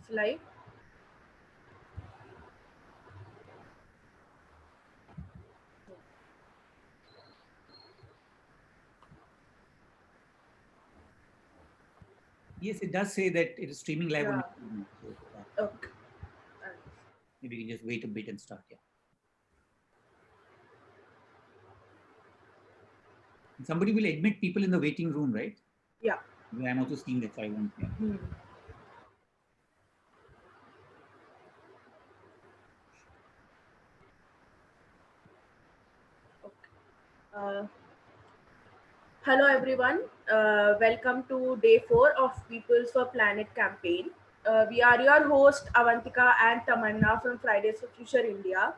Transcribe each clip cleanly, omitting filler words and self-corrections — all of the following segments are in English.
It's live. Yes, it does say that it is streaming live on Yeah. YouTube now. So Okay. maybe we can just wait a bit and start. Yeah. And somebody will admit people in the waiting room, right? Yeah. I'm also seeing that, so I won't. Yeah. Hmm. Okay. Uh, Hello everyone. Welcome to day 4 of Peoples for Planet campaign. We are your host Avantika and Tamanna from Fridays for Future India.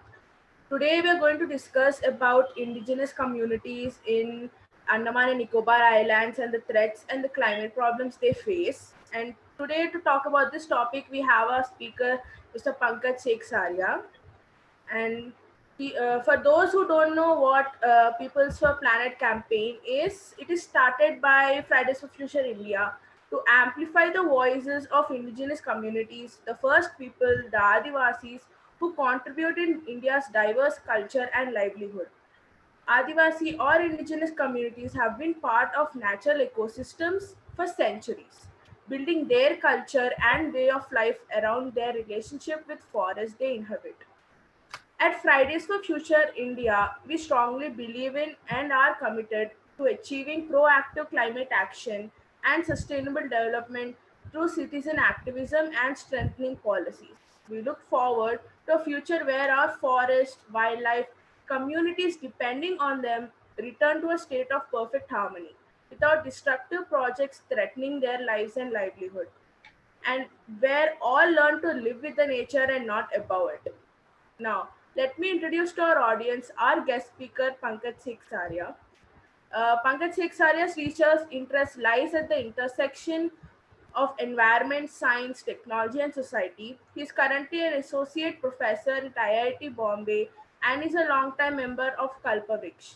Today we are going to discuss about indigenous communities in Andaman and Nicobar Islands and the threats and the climate problems they face. And today to talk about this topic we have our speaker Mr. Pankaj Seksaria. And for those who don't know what People's for Planet campaign is, it is started by Fridays for Future India to amplify the voices of indigenous communities, the first people, the Adivasis, who contribute in India's diverse culture and livelihood. Adivasi or indigenous communities have been part of natural ecosystems for centuries, building their culture and way of life around their relationship with forests they inhabit. At Fridays for Future India, we strongly believe in and are committed to achieving proactive climate action and sustainable development through citizen activism and strengthening policies. We look forward to a future where our forests, wildlife, communities depending on them return to a state of perfect harmony without destructive projects threatening their lives and livelihood, and where all learn to live with the nature and not above it. Now, let me introduce to our audience our guest speaker, Pankaj Seksaria. Pankaj Seksaria's research interest lies at the intersection of environment, science, technology, and society. He is currently an associate professor at IIT Bombay and is a longtime member of Kalpavriksha.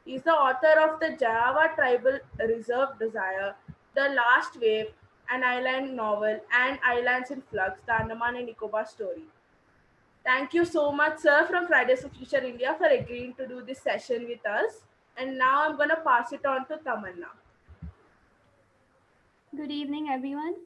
He is the author of the Java Tribal Reserve Desire, The Last Wave, an island novel, and Islands in Flux, the Andaman and Nicobar story. Thank you so much, sir, from Fridays for Future India for agreeing to do this session with us. And now I'm going to pass it on to Tamanna. Good evening, everyone.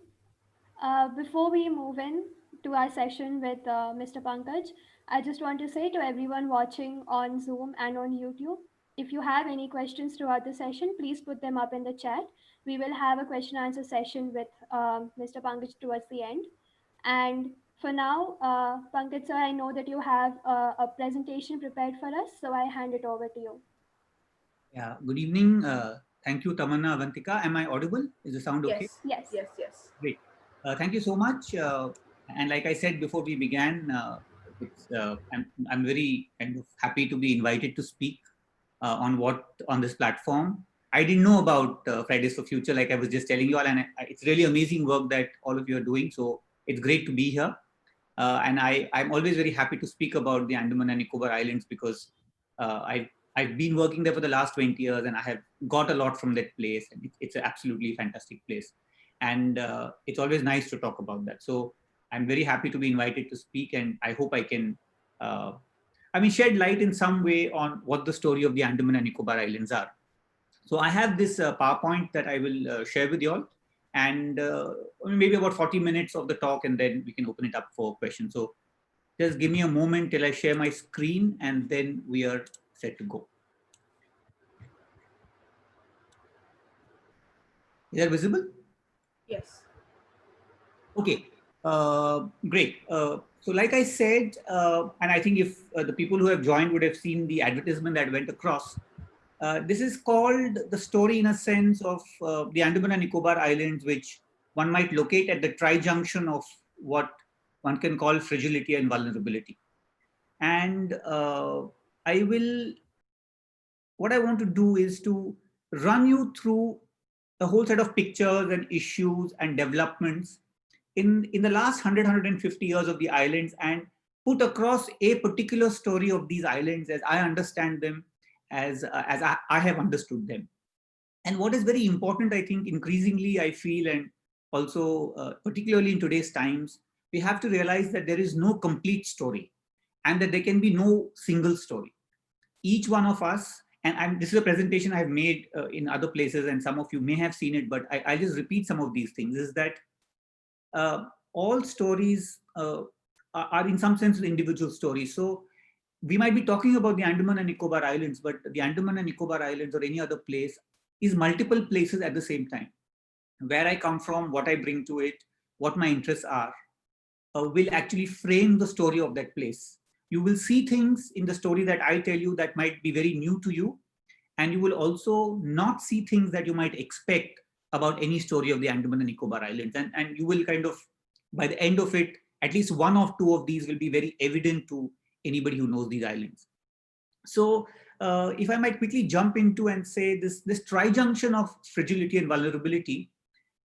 Before we move in to our session with Mr. Pankaj, I just want to say to everyone watching on Zoom and on YouTube, if you have any questions throughout the session, please put them up in the chat. We will have a question answer session with Mr. Pankaj towards the end. And for now, Pankaj sir, I know that you have a presentation prepared for us, so I hand it over to you. Yeah. Good evening. Thank you, Tamanna, Avantika. Am I audible? Is the sound okay? Yes, Yes. yes, yes. Great. Thank you so much. And like I said before we began, I'm very kind of happy to be invited to speak on this platform. I didn't know about Fridays for Future, like I was just telling you all, and it's really amazing work that all of you are doing. So it's great to be here. And I'm always very happy to speak about the Andaman and Nicobar Islands because I've been working there for the last 20 years and I have got a lot from that place. And it's an absolutely fantastic place. And it's always nice to talk about that. So I'm very happy to be invited to speak, and I hope I can, shed light in some way on what the story of the Andaman and Nicobar Islands are. So I have this PowerPoint that I will share with you all, and maybe about 40 minutes of the talk, and then we can open it up for questions. So just give me a moment till I share my screen, and then we are set to go. Is that visible? Yes. Okay, great. So like I said, and I think if the people who have joined would have seen the advertisement that went across, this is called the story in a sense of the Andaman and Nicobar Islands, which one might locate at the Tri-junction of what one can call fragility and vulnerability. And what I want to do is to run you through a whole set of pictures and issues and developments in the last 150 years of the islands, and put across a particular story of these islands as I understand them, as I have understood them. And what is very important, I think, increasingly I feel, and also particularly in today's times, we have to realize that there is no complete story and that there can be no single story. Each one of us, and this is a presentation I've made in other places, and some of you may have seen it, but I'll just repeat some of these things, is that all stories are in some sense individual stories. So we might be talking about the Andaman and Nicobar Islands, but the Andaman and Nicobar Islands or any other place is multiple places at the same time. Where I come from, what I bring to it, what my interests are, will actually frame the story of that place. You will see things in the story that I tell you that might be very new to you, and you will also not see things that you might expect about any story of the Andaman and Nicobar Islands. And you will kind of, by the end of it, at least one or two of these will be very evident to anybody who knows these islands. So if I might quickly jump into and say this tri-junction of fragility and vulnerability,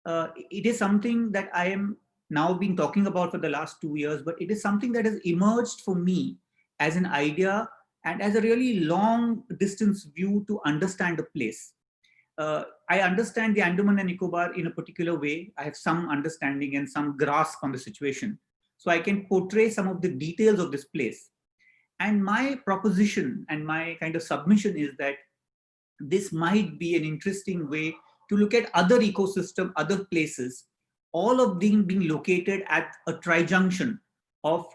it is something that I am now been talking about for the last 2 years, but it is something that has emerged for me as an idea and as a really long distance view to understand a place. I understand the Andaman and Nicobar in a particular way. I have some understanding and some grasp on the situation. So I can portray some of the details of this place. And my proposition and my kind of submission is that this might be an interesting way to look at other ecosystem, other places, all of them being located at a tri-junction of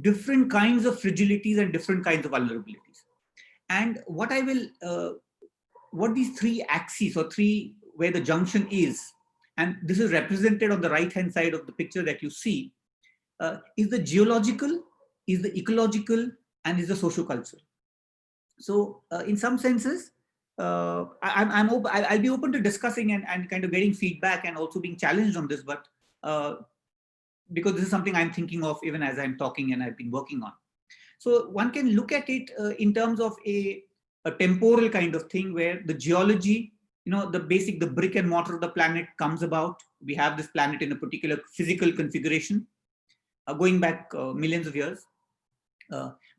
different kinds of fragilities and different kinds of vulnerabilities. And what I will, what these three axes or three, where the junction is, and this is represented on the right-hand side of the picture that you see, is the geological, is the ecological, and is the socio-cultural. So in some senses, I'll be open to discussing and kind of getting feedback and also being challenged on this, but because this is something I'm thinking of even as I'm talking and I've been working on. So one can look at it in terms of a temporal kind of thing where the geology, the brick and mortar of the planet comes about. We have this planet in a particular physical configuration going back millions of years.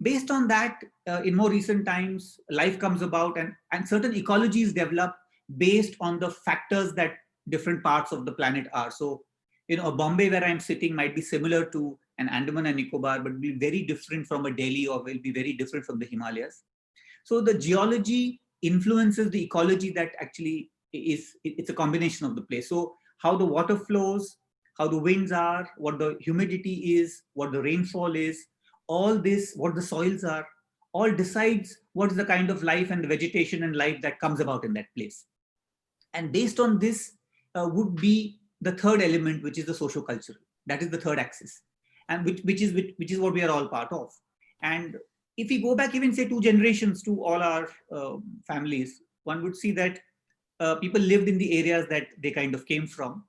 Based on that, in more recent times, life comes about and certain ecologies develop based on the factors that different parts of the planet are. So, Bombay where I'm sitting might be similar to an Andaman and Nicobar, but be very different from a Delhi or will be very different from the Himalayas. So the geology influences the ecology that actually it's a combination of the place. So how the water flows, how the winds are, what the humidity is, what the rainfall is, all this, what the soils are, all decides what is the kind of life and the vegetation and life that comes about in that place. And based on this would be the third element, which is the socio-cultural. That is the third axis, and which is what we are all part of. And if we go back even say 2 generations to all our families, one would see that people lived in the areas that they kind of came from.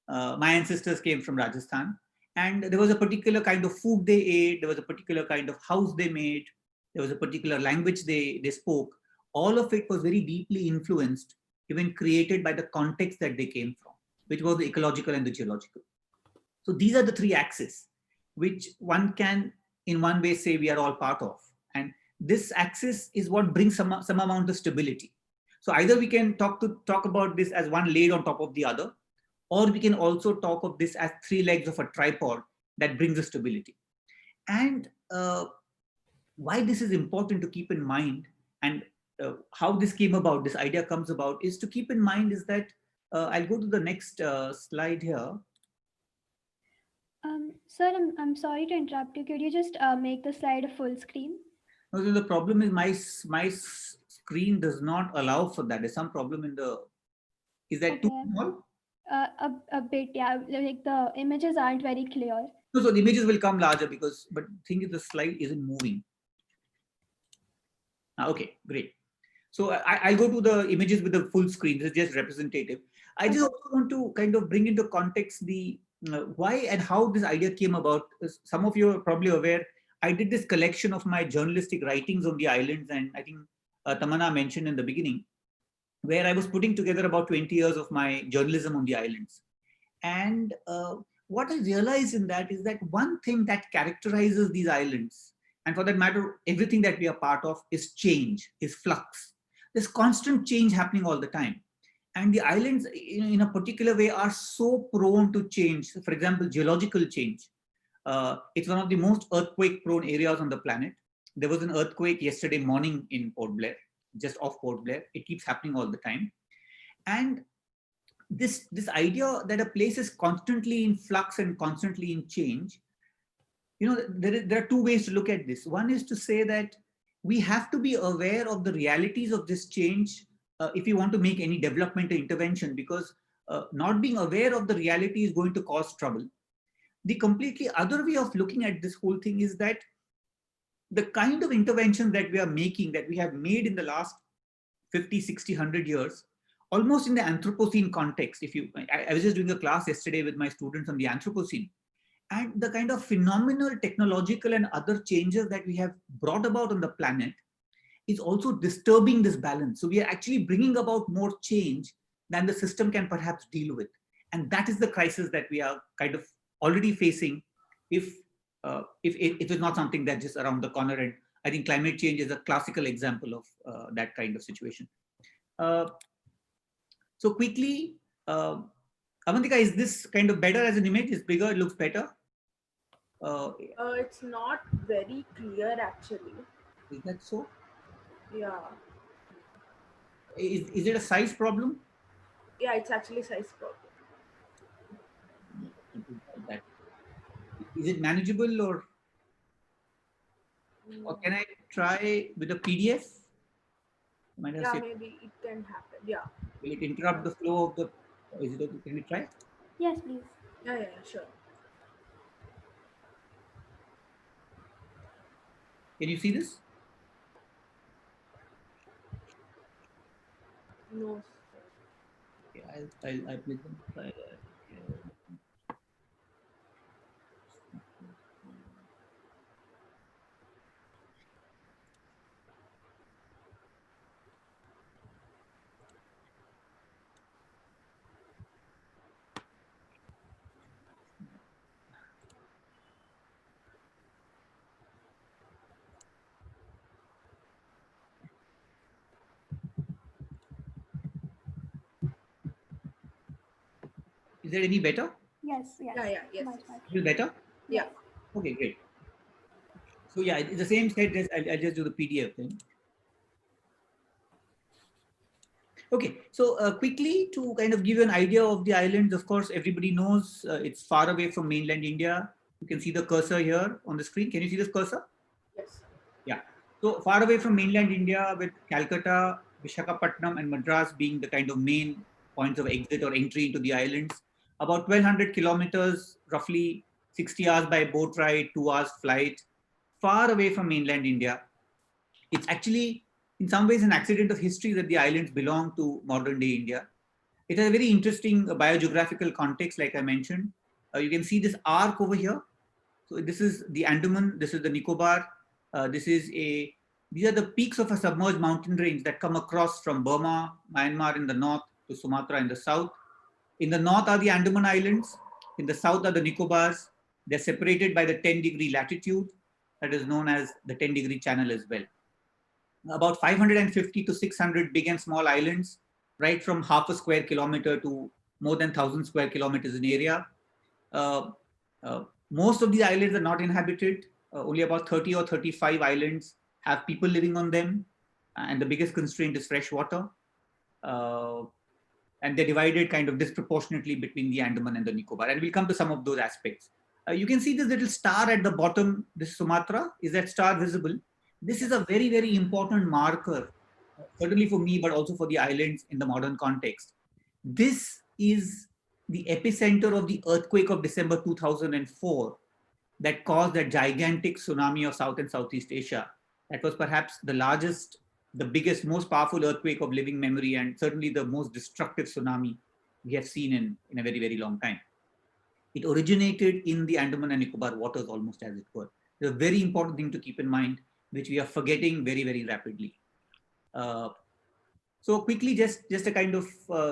My ancestors came from Rajasthan, and there was a particular kind of food they ate, there was a particular kind of house they made, there was a particular language they spoke. All of it was very deeply influenced, even created by the context that they came from, which was the ecological and the geological. So these are the 3 axes, which one can in one way say we are all part of. And this axis is what brings some amount of stability. So either we can talk about this as one laid on top of the other, or we can also talk of this as 3 legs of a tripod that brings the stability. And why this is important to keep in mind and how this came about, this idea comes about, is to keep in mind is that, I'll go to the next slide here. Sir, I'm sorry to interrupt you. Could you just make the slide a full screen? No, so the problem is my screen does not allow for that. There's some problem in the, is that too small? A bit, yeah. Like the images aren't very clear. No, so the images will come larger because, but the thing is the slide isn't moving. Okay, great. So I'll go to the images with the full screen. This is just representative. I just also want to kind of bring into context the why and how this idea came about. Some of you are probably aware, I did this collection of my journalistic writings on the islands, and I think Tamanna mentioned in the beginning, where I was putting together about 20 years of my journalism on the islands. And what I realized in that is that one thing that characterizes these islands, and for that matter, everything that we are part of, is change, is flux. There's constant change happening all the time. And the islands in a particular way are so prone to change. For example, geological change. It's one of the most earthquake-prone areas on the planet. There was an earthquake yesterday morning in Port Blair, just off Port Blair. It keeps happening all the time. And this idea that a place is constantly in flux and constantly in change, there are two ways to look at this. One is to say that we have to be aware of the realities of this change if you want to make any developmental intervention, because not being aware of the reality is going to cause trouble. The completely other way of looking at this whole thing is that the kind of interventions that we are making, that we have made in the last 50, 60, 100 years, almost in the Anthropocene context. I was just doing a class yesterday with my students on the Anthropocene, and the kind of phenomenal technological and other changes that we have brought about on the planet is also disturbing this balance. So we are actually bringing about more change than the system can perhaps deal with. And that is the crisis that we are kind of already facing if it's not something that's just around the corner. And I think climate change is a classical example of that kind of situation. So quickly, Avantika, is this kind of better as an image? It's bigger, it looks better? It's not very clear actually. Is that so? Yeah. Is it a size problem? Yeah, it's actually size problem. Is it manageable, or can I try with a PDF? Yeah, maybe it can happen. Yeah. Will it interrupt the flow of the? Is it okay? Can we try? Yes, please. Yeah, sure. Can you see this? No. Yeah, I'll try that. Is that any better? Yes. Yes. Is better? Yeah. Okay, great. So yeah, it's the same set. I'll just do the PDF thing. Okay, so quickly to kind of give you an idea of the islands, of course, everybody knows it's far away from mainland India. You can see the cursor here on the screen. Can you see this cursor? Yes. Yeah. So far away from mainland India, with Calcutta, Visakhapatnam, and Madras being the kind of main points of exit or entry into the islands. About 1,200 kilometers, roughly 60 hours by boat ride, 2 hours flight, far away from mainland India. It's actually, in some ways, an accident of history that the islands belong to modern day India. It has a very interesting biogeographical context, like I mentioned. You can see this arc over here. So this is the Andaman, this is the Nicobar. These are the peaks of a submerged mountain range that come across from Burma, Myanmar in the north to Sumatra in the south. In the north are the Andaman Islands. In the south are the Nicobars. They're separated by the 10-degree latitude that is known as the 10-degree channel as well. About 550 to 600 big and small islands, right from half a square kilometer to more than 1,000 square kilometers in area. Most of the islands are not inhabited. Only about 30 or 35 islands have people living on them. And the biggest constraint is fresh water. And they're divided kind of disproportionately between the Andaman and the Nicobar. And we'll come to some of those aspects. You can see this little star at the bottom, this Sumatra. Is that star visible? This is a very, very important marker, certainly for me, but also for the islands in the modern context. This is the epicenter of the earthquake of December 2004 that caused that gigantic tsunami of South and Southeast Asia. That was perhaps the largest, the biggest, most powerful earthquake of living memory, and certainly the most destructive tsunami we have seen in a very, very long time. It originated in the Andaman and Nicobar waters almost as it were. It's a very important thing to keep in mind, which we are forgetting very, very rapidly. So quickly, just a kind of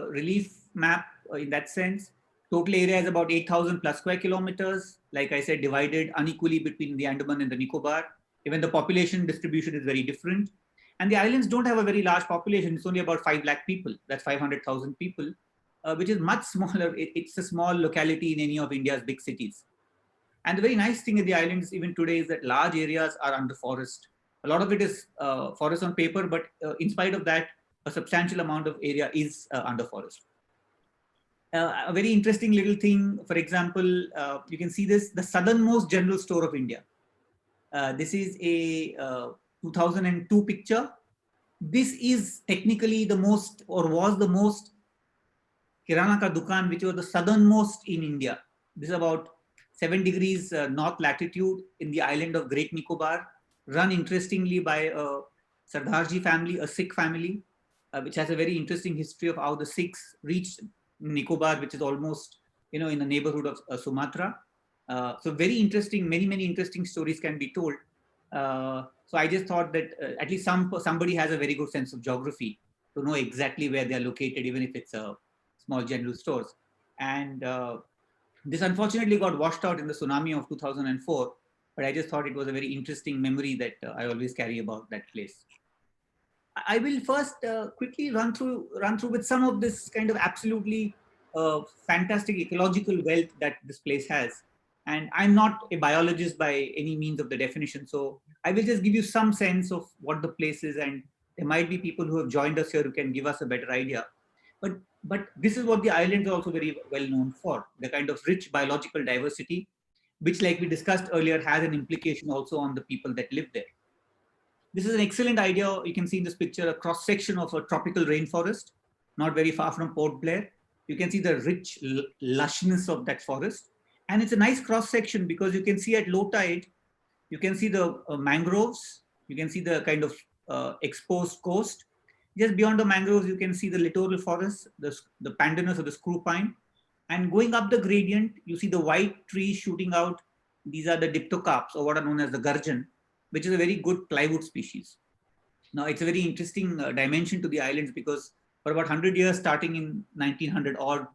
relief map in that sense. Total area is about 8,000 plus square kilometers. Like I said, divided unequally between the Andaman and the Nicobar. Even the population distribution is very different. And the islands don't have a very large population. It's only about 5 lakh people. That's 500,000 people, which is much smaller. It's a small locality in any of India's big cities. And the very nice thing in the islands even today is that large areas are under forest. A lot of it is forest on paper, but in spite of that, a substantial amount of area is under forest. A very interesting little thing, for example, you can see this, the southernmost general store of India. This is a 2002 picture. This is technically the most, or was the most, Kirana ka Dukan, which was the southernmost in India. This is about 7 degrees north latitude in the island of Great Nicobar, run interestingly by a Sardarji family, a Sikh family, which has a very interesting history of how the Sikhs reached Nicobar, which is almost, in the neighborhood of Sumatra. So very interesting, many interesting stories can be told. So I just thought that at least somebody has a very good sense of geography to know exactly where they are located, even if it's a small general stores. And this unfortunately got washed out in the tsunami of 2004, but I just thought it was a very interesting memory that I always carry about that place. I will first quickly run through with some of this kind of absolutely fantastic ecological wealth that this place has. And I'm not a biologist by any means of the definition, so I will just give you some sense of what the place is, and there might be people who have joined us here who can give us a better idea. But this is what the islands are also very well known for, the kind of rich biological diversity, which, like we discussed earlier, has an implication also on the people that live there. This is an excellent idea. You can see in this picture a cross section of a tropical rainforest, not very far from Port Blair. You can see the rich lushness of that forest. And it's a nice cross section because you can see at low tide, you can see the mangroves, you can see the kind of exposed coast. Just beyond the mangroves, you can see the littoral forest, the pandanus or the screw pine. And going up the gradient, you see the white trees shooting out. These are the diptocarps, or what are known as the gurgeon, which is a very good plywood species. Now, it's a very interesting dimension to the islands because for about 100 years, starting in 1900 odd,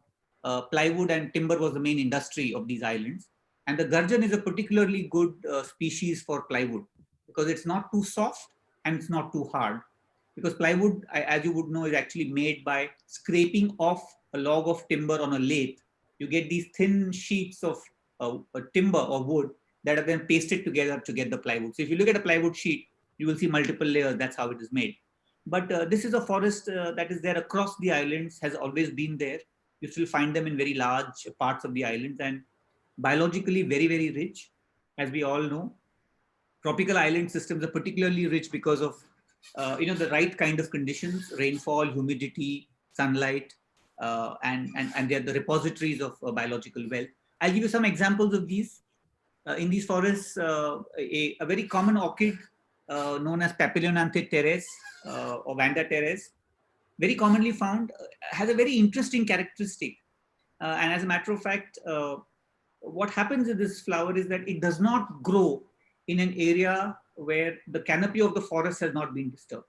plywood and timber was the main industry of these islands. And the gurgeon is a particularly good species for plywood because it's not too soft and it's not too hard. Because plywood, as you would know, is actually made by scraping off a log of timber on a lathe. You get these thin sheets of timber or wood that are then pasted together to get the plywood. So if you look at a plywood sheet, you will see multiple layers. That's how it is made. But this is a forest that is there across the islands, has always been there. You still find them in very large parts of the islands and biologically very rich, as we all know. Tropical island systems are particularly rich because of the right kind of conditions: rainfall, humidity, sunlight, and they're the repositories of biological wealth. I'll give you some examples of these. In these forests, a very common orchid known as Papilionanthe teres or Vanda teres, very commonly found, has a very interesting characteristic. And as a matter of fact, what happens with this flower is that it does not grow in an area where the canopy of the forest has not been disturbed.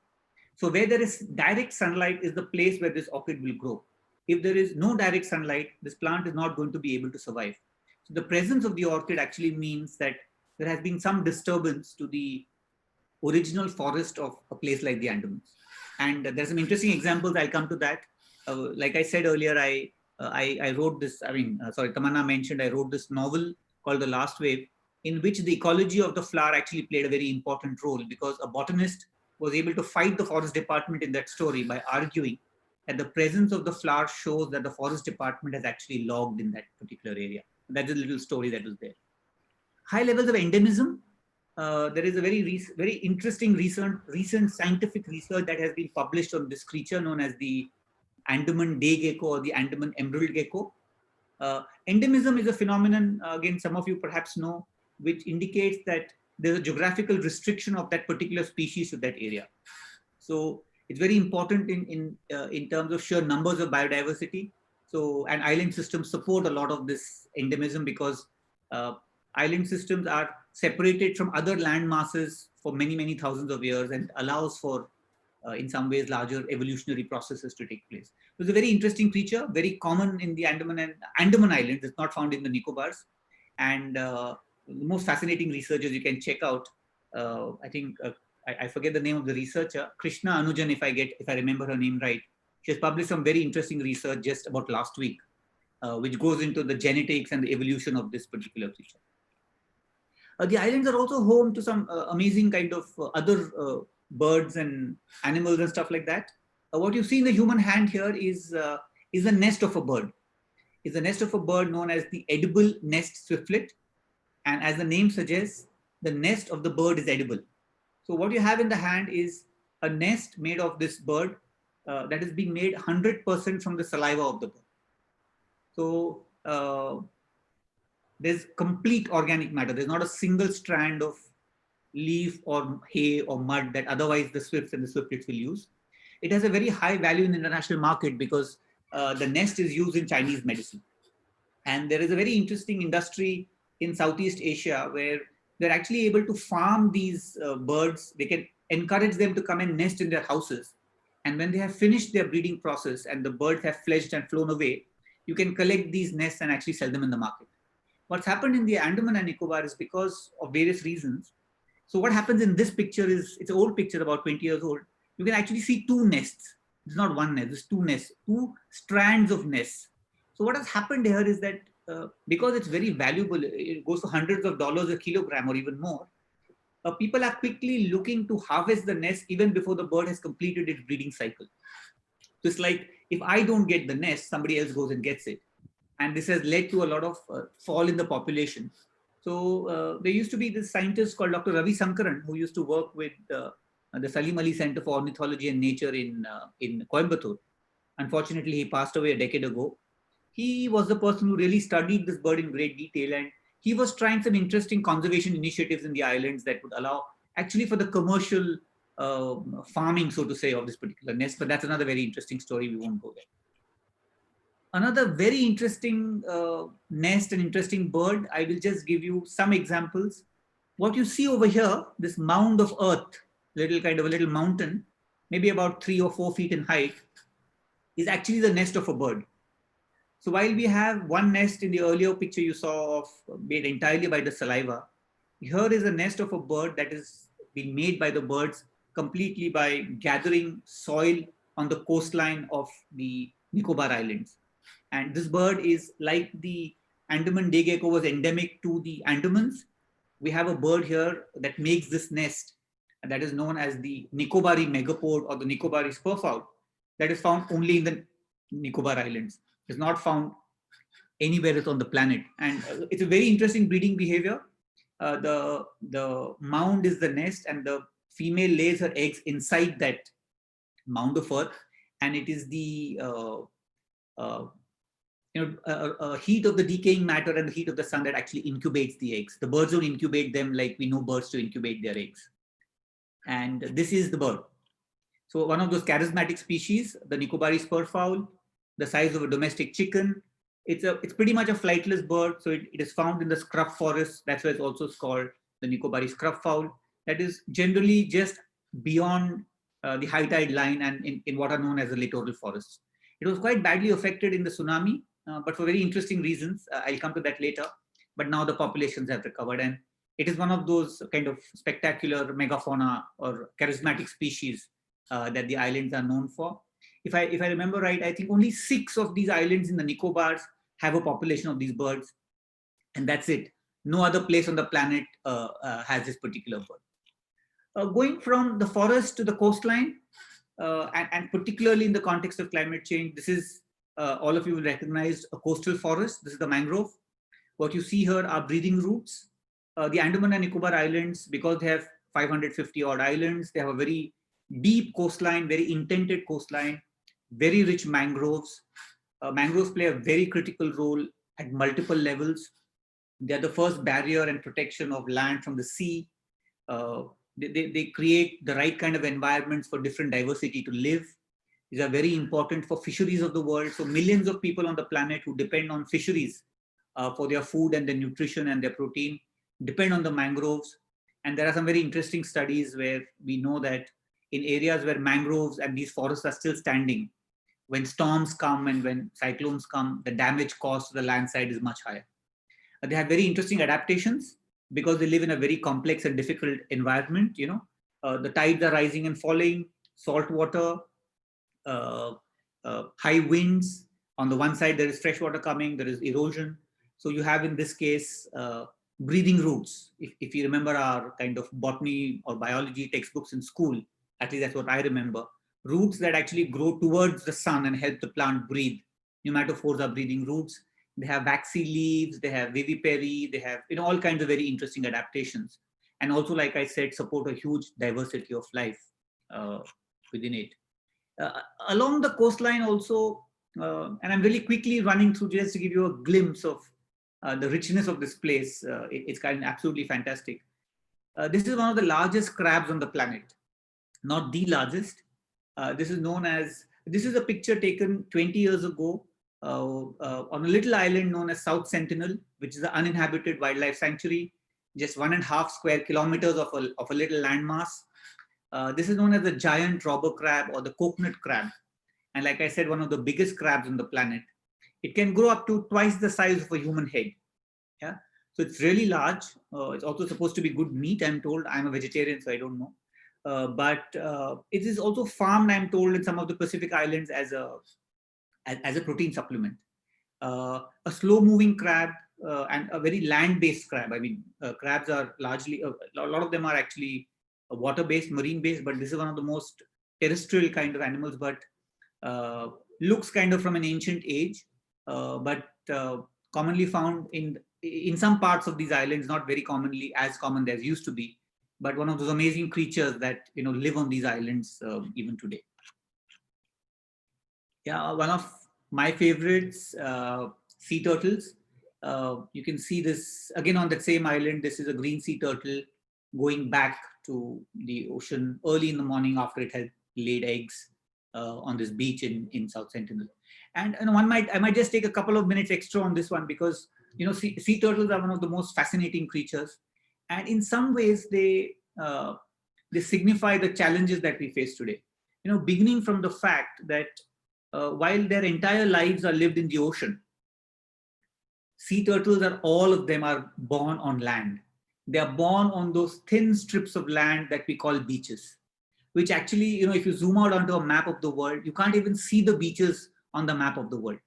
So where there is direct sunlight is the place where this orchid will grow. If there is no direct sunlight, this plant is not going to be able to survive. So the presence of the orchid actually means that there has been some disturbance to the original forest of a place like the Andamans. And there's some interesting examples. I'll come to that. Like I said earlier, I wrote this, Tamanna mentioned I wrote this novel called The Last Wave, in which the ecology of the flower actually played a very important role because a botanist was able to fight the forest department in that story by arguing that the presence of the flower shows that the forest department has actually logged in that particular area. That's a little story that was there. High levels of endemism. There is a very interesting recent scientific research that has been published on this creature known as the Andaman day gecko or the Andaman emerald gecko. Endemism is a phenomenon, again, some of you perhaps know, which indicates that there's a geographical restriction of that particular species to that area. So it's very important in terms of sheer numbers of biodiversity. So, and island systems support a lot of this endemism because island systems are separated from other land masses for many thousands of years and allows for, in some ways, larger evolutionary processes to take place. So it's a very interesting creature, very common in the Andaman Islands. It's not found in the Nicobars. And the most fascinating researchers you can check out, I think, I forget the name of the researcher, Krishna Anujan, if I remember her name right. She has published some very interesting research just about last week, which goes into the genetics and the evolution of this particular creature. The islands are also home to some amazing kind of other birds and animals and stuff like that. What you see in the human hand here is a nest of a bird. Is a nest of a bird known as the edible nest swiftlet. And as the name suggests, the nest of the bird is edible. So what you have in the hand is a nest made of this bird that is being made 100% from the saliva of the bird. So there's complete organic matter. There's not a single strand of leaf or hay or mud that otherwise the swifts and the swiftlets will use. It has a very high value in the international market because the nest is used in Chinese medicine. And there is a very interesting industry in Southeast Asia where they're actually able to farm these birds. They can encourage them to come and nest in their houses. And when they have finished their breeding process and the birds have fledged and flown away, you can collect these nests and actually sell them in the market. What's happened in the Andaman and Nicobar is because of various reasons. So what happens in this picture is, it's an old picture, about 20 years old. You can actually see two nests. It's not one nest, it's two nests, two strands of nests. So what has happened here is that because it's very valuable, it goes for hundreds of dollars a kilogram or even more, people are quickly looking to harvest the nest even before the bird has completed its breeding cycle. So it's like, if I don't get the nest, somebody else goes and gets it. And this has led to a lot of fall in the population. So there used to be this scientist called Dr. Ravi Sankaran, who used to work with the Salim Ali Center for Ornithology and Nature in Coimbatore. Unfortunately, he passed away a decade ago. He was the person who really studied this bird in great detail, and he was trying some interesting conservation initiatives in the islands that would allow actually for the commercial farming, so to say, of this particular nest. But that's another very interesting story. We won't go there. Another very interesting nest and interesting bird, I will just give you some examples. What you see over here, this mound of earth, kind of a little mountain, maybe about 3 or 4 feet in height, is actually the nest of a bird. So while we have one nest in the earlier picture you saw of made entirely by the saliva, here is a nest of a bird that is being made by the birds completely by gathering soil on the coastline of the Nicobar Islands. And this bird is like the Andaman day gecko was endemic to the Andamans. We have a bird here that makes this nest, and that is known as the Nicobari megapode or the Nicobari spurfowl, that is found only in the Nicobar Islands. It's not found anywhere else on the planet. And it's a very interesting breeding behavior. The mound is the nest, and the female lays her eggs inside that mound of earth. And it is the heat of the decaying matter and the heat of the sun that actually incubates the eggs. The birds don't incubate them like we know birds to incubate their eggs. And this is the bird. So one of those charismatic species, the Nicobari spurfowl, the size of a domestic chicken. It's pretty much a flightless bird. So it is found in the scrub forest. That's why it's also called the Nicobari scrub fowl. That is generally just beyond the high tide line and in what are known as the littoral forests. It was quite badly affected in the tsunami, but for very interesting reasons. I'll come to that later. But now the populations have recovered, and it is one of those kind of spectacular megafauna or charismatic species that the islands are known for. If I remember right, I think only 6 of these islands in the Nicobars have a population of these birds, and that's it. No other place on the planet has this particular bird. Going from the forest to the coastline, and particularly in the context of climate change, this is, all of you will recognize, a coastal forest. This is the mangrove. What you see here are breathing roots. The Andaman and Nicobar Islands, because they have 550 odd islands, they have a very deep coastline, very indented coastline, very rich mangroves. Mangroves play a very critical role at multiple levels. They are the first barrier and protection of land from the sea. They create the right kind of environments for different diversity to live. These are very important for fisheries of the world. So millions of people on the planet who depend on fisheries for their food and their nutrition and their protein depend on the mangroves. And there are some very interesting studies where we know that in areas where mangroves and these forests are still standing, when storms come and when cyclones come, the damage caused to the land side is much higher. They have very interesting adaptations because they live in a very complex and difficult environment. The tides are rising and falling, salt water, high winds. On the one side, there is fresh water coming, there is erosion. So you have, in this case, breathing roots. If you remember our kind of botany or biology textbooks in school, at least that's what I remember, roots that actually grow towards the sun and help the plant breathe. Pneumatophores are breathing roots. They have waxy leaves, they have vivipary, they have all kinds of very interesting adaptations. And also, like I said, support a huge diversity of life within it. Along the coastline also, and I'm really quickly running through just to give you a glimpse of the richness of this place. It's kind of absolutely fantastic. This is one of the largest crabs on the planet, not the largest. This is a picture taken 20 years ago on a little island known as South Sentinel, which is an uninhabited wildlife sanctuary, just 1.5 square kilometers of a little landmass. This is known as the giant robber crab or the coconut crab. And like I said, one of the biggest crabs on the planet. It can grow up to twice the size of a human head. Yeah, so it's really large. It's also supposed to be good meat, I'm told. I'm a vegetarian, so I don't know. But it is also farmed, I'm told, in some of the Pacific Islands as a protein supplement. A slow-moving crab and a very land-based crab. I mean, crabs are largely, a lot of them are actually water-based, marine-based, but this is one of the most terrestrial kind of animals, but looks kind of from an ancient age, but commonly found in some parts of these islands, not very commonly as common as used to be, but one of those amazing creatures that live on these islands even today. Yeah, one of my favorites, sea turtles. You can see this again on that same island. This is a green sea turtle going back to the ocean early in the morning after it had laid eggs on this beach in South Sentinel. And I might just take a couple of minutes extra on this one because sea turtles are one of the most fascinating creatures, and in some ways they signify the challenges that we face today. Beginning from the fact that while their entire lives are lived in the ocean, sea turtles all of them are born on land. They are born on those thin strips of land that we call beaches, which actually, if you zoom out onto a map of the world, you can't even see the beaches on the map of the world.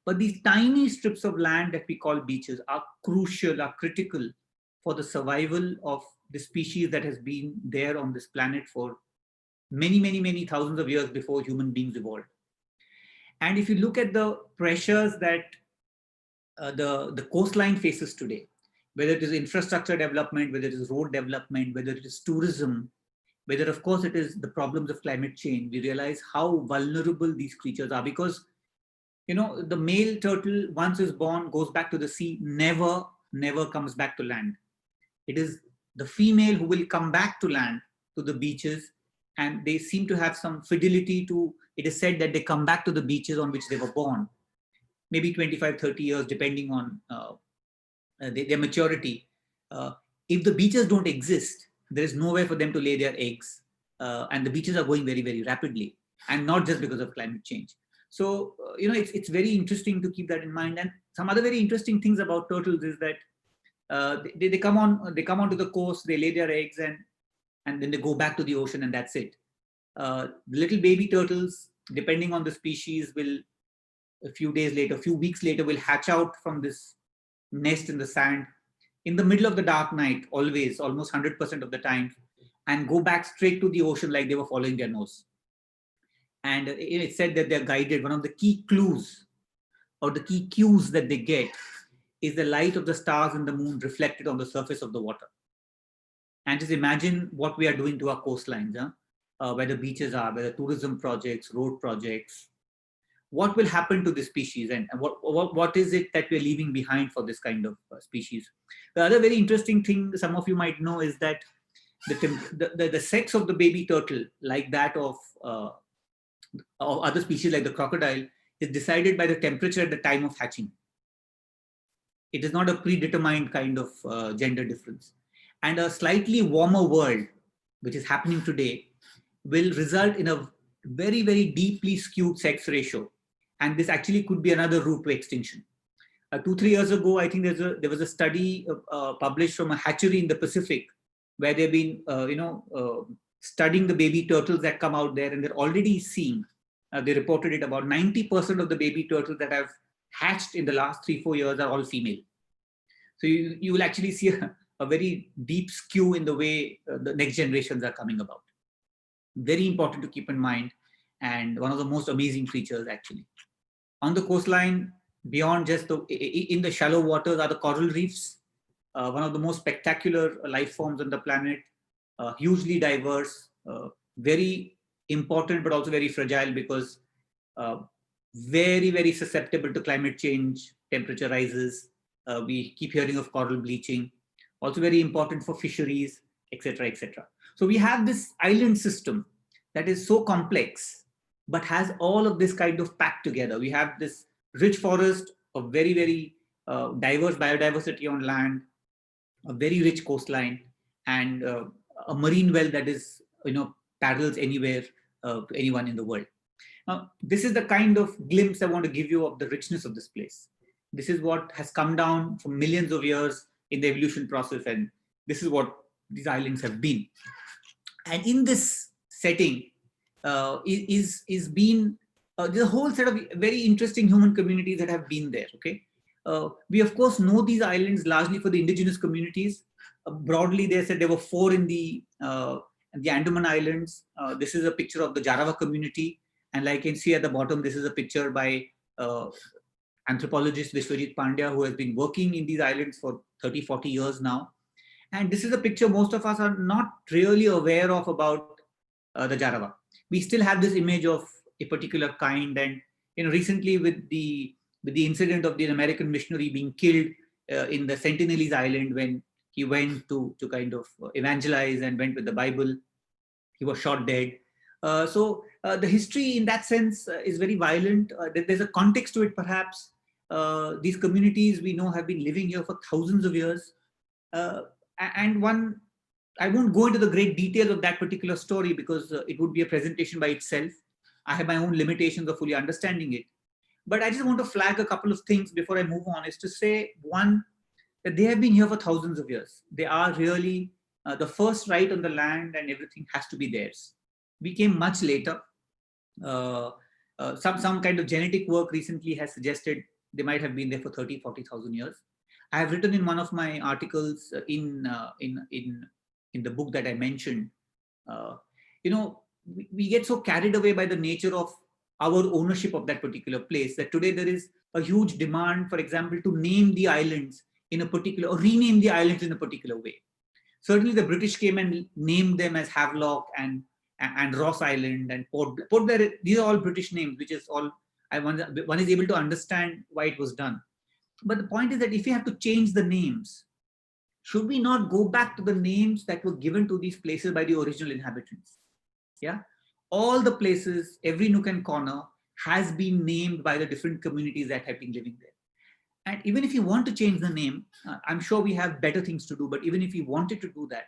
But these tiny strips of land that we call beaches are crucial, are critical for the survival of the species that has been there on this planet for many, many, many thousands of years before human beings evolved. And if you look at the pressures that the coastline faces today, whether it is infrastructure development, whether it is road development, whether it is tourism, whether of course it is the problems of climate change, we realize how vulnerable these creatures are because, the male turtle once is born, goes back to the sea, never comes back to land. It is the female who will come back to land, to the beaches, and they seem to have some fidelity to, it is said that they come back to the beaches on which they were born, maybe 25, 30 years, depending on their maturity. If the beaches don't exist, there is nowhere for them to lay their eggs. And the beaches are going very, very rapidly, and not just because of climate change. So, it's very interesting to keep that in mind. And some other very interesting things about turtles is that they come onto the coast, they lay their eggs, and then they go back to the ocean, and that's it. The little baby turtles, depending on the species, will a few weeks later, will hatch out from this nest in the sand in the middle of the dark night, always, almost 100% of the time, and go back straight to the ocean like they were following their nose. And it's said that they're guided. One of the key clues or the key cues that they get is the light of the stars and the moon reflected on the surface of the water. And just imagine what we are doing to our coastlines, where the beaches are, where the tourism projects, road projects. What will happen to this species, and what is it that we're leaving behind for this kind of species? The other very interesting thing some of you might know is that the sex of the baby turtle, like that of other species like the crocodile, is decided by the temperature at the time of hatching. It is not a predetermined kind of gender difference. And a slightly warmer world, which is happening today, will result in a very, very deeply skewed sex ratio. And this actually could be another route to extinction. 2-3 years ago, I think there was a study published from a hatchery in the Pacific, where they've been, studying the baby turtles that come out there, and they're already seeing, they reported it, about 90% of the baby turtles that have hatched in the last 3-4 years are all female. So you will actually see a very deep skew in the way the next generations are coming about. Very important to keep in mind, and one of the most amazing features actually. On the coastline, beyond just in the shallow waters are the coral reefs, one of the most spectacular life forms on the planet, hugely diverse, very important, but also very fragile because uh, very, very susceptible to climate change, temperature rises. We keep hearing of coral bleaching, also very important for fisheries, etc., etc. So we have this island system that is so complex, but has all of this kind of packed together. We have this rich forest of very, very diverse biodiversity on land, a very rich coastline, and a marine well that is, paddles anywhere to anyone in the world. Now, this is the kind of glimpse I want to give you of the richness of this place. This is what has come down from millions of years in the evolution process, and this is what these islands have been. And in this setting is been there's a whole set of very interesting human communities that have been there. Okay, we of course know these islands largely for the indigenous communities. Broadly, they said there were 4 in the Andaman Islands. This is a picture of the Jarawa community, and like you can see at the bottom, this is a picture by uh, anthropologist Vishwajit Pandya, who has been working in these islands for 30-40 years now. And this is a picture most of us are not really aware of about the Jarawa. We still have this image of a particular kind, and recently with the incident of the American missionary being killed in the Sentinelese Island when he went to kind of evangelize and went with the Bible, he was shot dead. So the history in that sense is very violent. There's a context to it, perhaps. These communities we know have been living here for thousands of years. Uh, and one, I won't go into the great details of that particular story because it would be a presentation by itself. I have my own limitations of fully understanding it. But I just want to flag a couple of things before I move on, is to say, one, that they have been here for thousands of years. They are really the first right on the land, and everything has to be theirs. We came much later. Some kind of genetic work recently has suggested they might have been there for 30-40,000 years. I have written in one of my articles in the book that I mentioned, uh, we get so carried away by the nature of our ownership of that particular place that today there is a huge demand, for example, to name the islands in a particular, or rename the islands in a particular way. Certainly the British came and named them as Havelock and Ross Island and Port Blair. These are all British names, which is all, one is able to understand why it was done. But the point is that if you have to change the names, should we not go back to the names that were given to these places by the original inhabitants? Yeah, all the places, every nook and corner has been named by the different communities that have been living there. And even if you want to change the name, I'm sure we have better things to do, but even if you wanted to do that,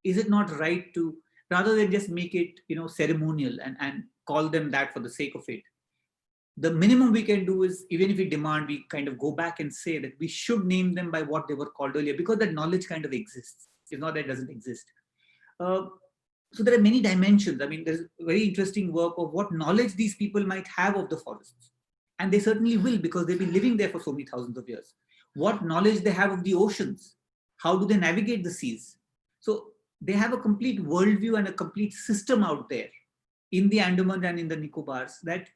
is it not right to, rather than just make it ceremonial and call them that for the sake of it, the minimum we can do is, even if we demand, we kind of go back and say that we should name them by what they were called earlier, because that knowledge kind of exists. It's not that it doesn't exist. So there are many dimensions. I mean, there's very interesting work of what knowledge these people might have of the forests. And they certainly will, because they've been living there for so many thousands of years. What knowledge they have of the oceans. How do they navigate the seas? So they have a complete worldview and a complete system out there in the Andaman and in the Nicobars that,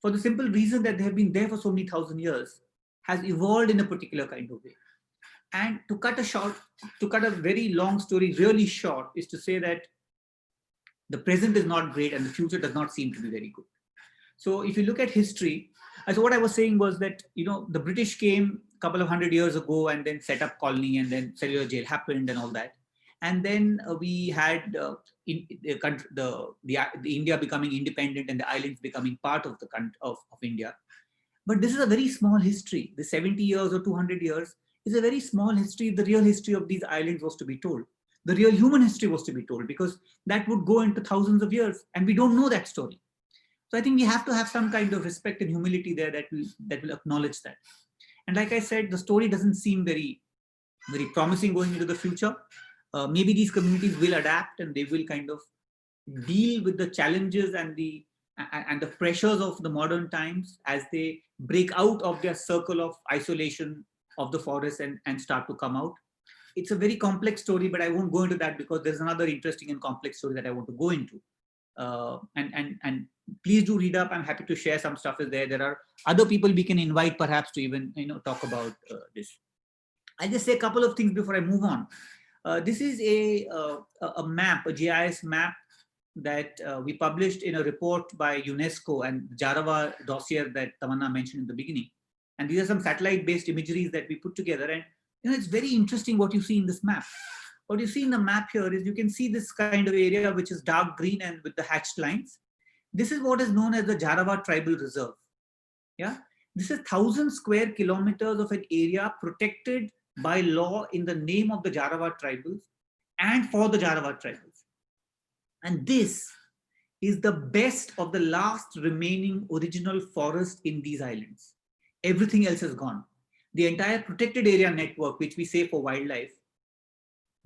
for the simple reason that they have been there for so many thousand years, has evolved in a particular kind of way. And to cut a very long story really short, is to say that the present is not great and the future does not seem to be very good. So if you look at history, so what I was saying was that, the British came a couple of 100 years ago and then set up colony, and then cellular jail happened and all that. And then we had the India becoming independent and the islands becoming part of the country of India. But this is a very small history. The 70 years or 200 years is a very small history. The real history of these islands was to be told. The real human history was to be told, because that would go into thousands of years, and we don't know that story. So I think we have to have some kind of respect and humility there that will acknowledge that. And like I said, the story doesn't seem very, very promising going into the future. Maybe these communities will adapt and they will kind of deal with the challenges and the pressures of the modern times as they break out of their circle of isolation of the forest and start to come out. It's a very complex story, but I won't go into that because there's another interesting and complex story that I want to go into. And please do read up. I'm happy to share some stuff is there. There are other people we can invite perhaps to even talk about this. I'll just say a couple of things before I move on. This is a map, a GIS map that we published in a report by UNESCO and the Jarawa dossier that Tamanna mentioned in the beginning. And these are some satellite-based imageries that we put together. And it's very interesting what you see in this map. What you see in the map here is you can see this kind of area which is dark green and with the hatched lines. This is what is known as the Jarawa Tribal Reserve. Yeah, this is 1,000 square kilometers of an area protected by law in the name of the Jarawa tribals and for the Jarawa tribals. And this is the best of the last remaining original forest in these islands. Everything else is gone. The entire protected area network, which we say for wildlife,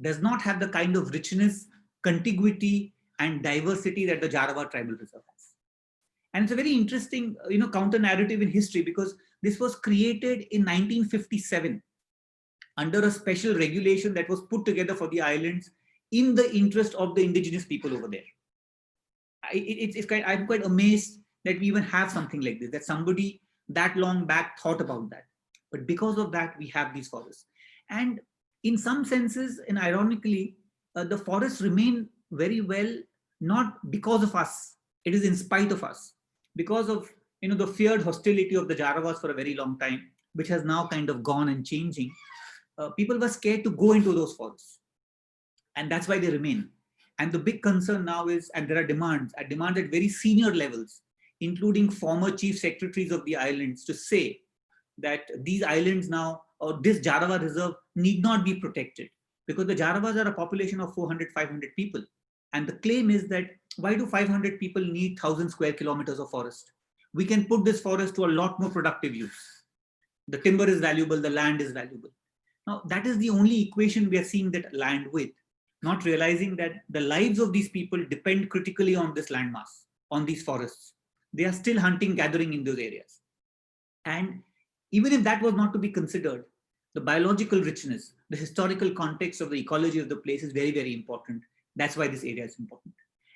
does not have the kind of richness, contiguity, and diversity that the Jarawa Tribal Reserve has. And it's a very interesting, counter narrative in history because this was created in 1957 under a special regulation that was put together for the islands in the interest of the indigenous people over there. I'm quite amazed that we even have something like this, that somebody that long back thought about that. But because of that, we have these forests. And in some senses, and ironically, the forests remain very well, not because of us, it is in spite of us. Because of the feared hostility of the Jarawas for a very long time, which has now kind of gone and changing, people were scared to go into those forests. And that's why they remain. And the big concern now is, and there are demands at very senior levels, including former chief secretaries of the islands, to say that these islands now, or this Jarawa reserve, need not be protected because the Jarawas are a population of 400, 500 people. And the claim is that why do 500 people need 1,000 square kilometers of forest? We can put this forest to a lot more productive use. The timber is valuable, the land is valuable. Now, that is the only equation we are seeing that land with, not realizing that the lives of these people depend critically on this landmass, on these forests. They are still hunting, gathering in those areas. And even if that was not to be considered, the biological richness, the historical context of the ecology of the place is very, very important. That's why this area is important.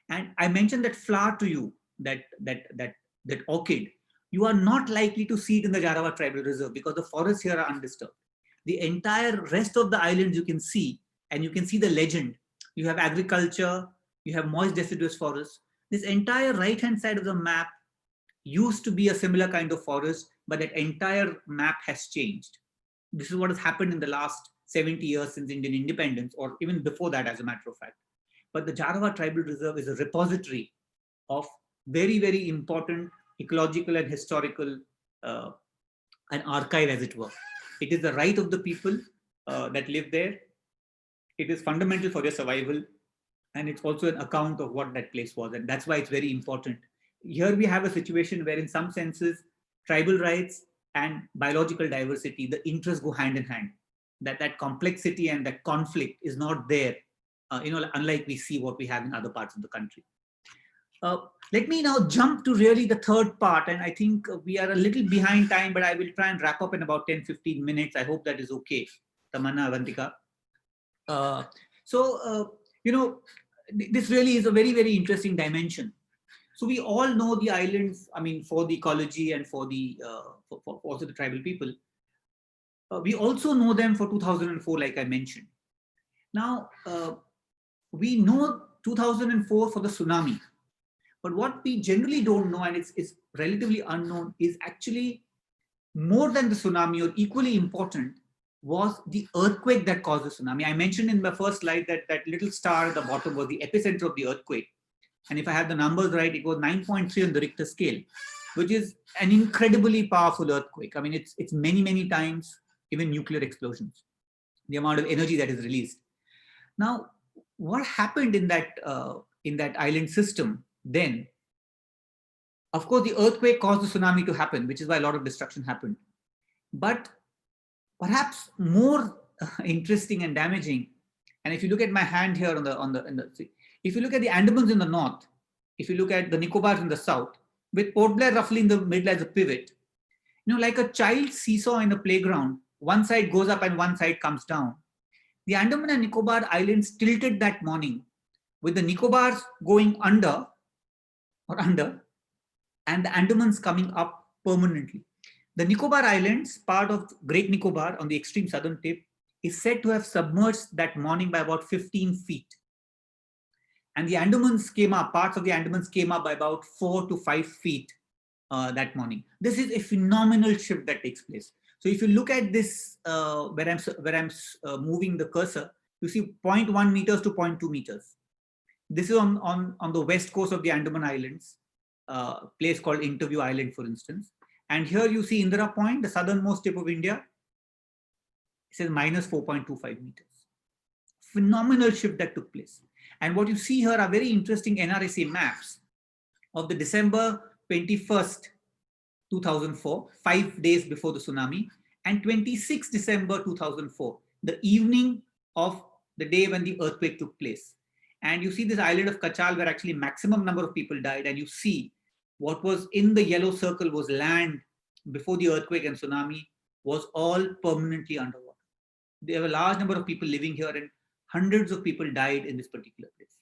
And I mentioned that flower to you, that orchid. You are not likely to see it in the Jarawa Tribal Reserve because the forests here are undisturbed. The entire rest of the islands you can see, and you can see the legend. You have agriculture, you have moist deciduous forests. This entire right-hand side of the map used to be a similar kind of forest, but that entire map has changed. This is what has happened in the last 70 years since Indian independence, or even before that, as a matter of fact. But the Jarawa Tribal Reserve is a repository of very, very important ecological and historical an archive, as it were. It is the right of the people that live there. It is fundamental for their survival. And it's also an account of what that place was. And that's why it's very important. Here we have a situation where in some senses, tribal rights and biological diversity, the interests go hand in hand. That complexity and that conflict is not there, unlike we see what we have in other parts of the country. Let me now jump to really the third part. And I think we are a little behind time, but I will try and wrap up in about 10, 15 minutes. I hope that is okay, Tamanna, Avantika. This really is a very, very interesting dimension. So we all know the islands, for the ecology and for the for also the tribal people. We also know them for 2004, like I mentioned. Now, we know 2004 for the tsunami. But what we generally don't know, and it's relatively unknown, is actually more than the tsunami, or equally important, was the earthquake that caused the tsunami. I mentioned in my first slide that little star at the bottom was the epicenter of the earthquake. And if I have the numbers right, it was 9.3 on the Richter scale, which is an incredibly powerful earthquake. It's many, many times even nuclear explosions, the amount of energy that is released. Now, what happened in that island system then? Of course, the earthquake caused the tsunami to happen, which is why a lot of destruction happened. But perhaps more interesting and damaging, and if you look at my hand here if you look at the Andamans in the north, if you look at the Nicobars in the south, with Port Blair roughly in the middle as a pivot, like a child seesaw in a playground, one side goes up and one side comes down. The Andaman and Nicobar Islands tilted that morning with the Nicobars going under, and the Andamans coming up permanently. The Nicobar Islands, part of Great Nicobar on the extreme southern tip, is said to have submerged that morning by about 15 feet. And the Andamans came up, parts of the Andamans came up by about 4 to 5 feet that morning. This is a phenomenal shift that takes place. So if you look at this, where I'm moving the cursor, you see 0.1 meters to 0.2 meters. This is on the west coast of the Andaman Islands, a place called Interview Island, for instance. And here you see Indira Point, the southernmost tip of India. It says minus 4.25 meters. Phenomenal shift that took place. And what you see here are very interesting NRSA maps of the December 21st, 2004, 5 days before the tsunami, and 26 December 2004, the evening of the day when the earthquake took place. And you see this island of Kachal where actually maximum number of people died, and you see what was in the yellow circle was land before the earthquake and tsunami was all permanently underwater. There were a large number of people living here and hundreds of people died in this particular place.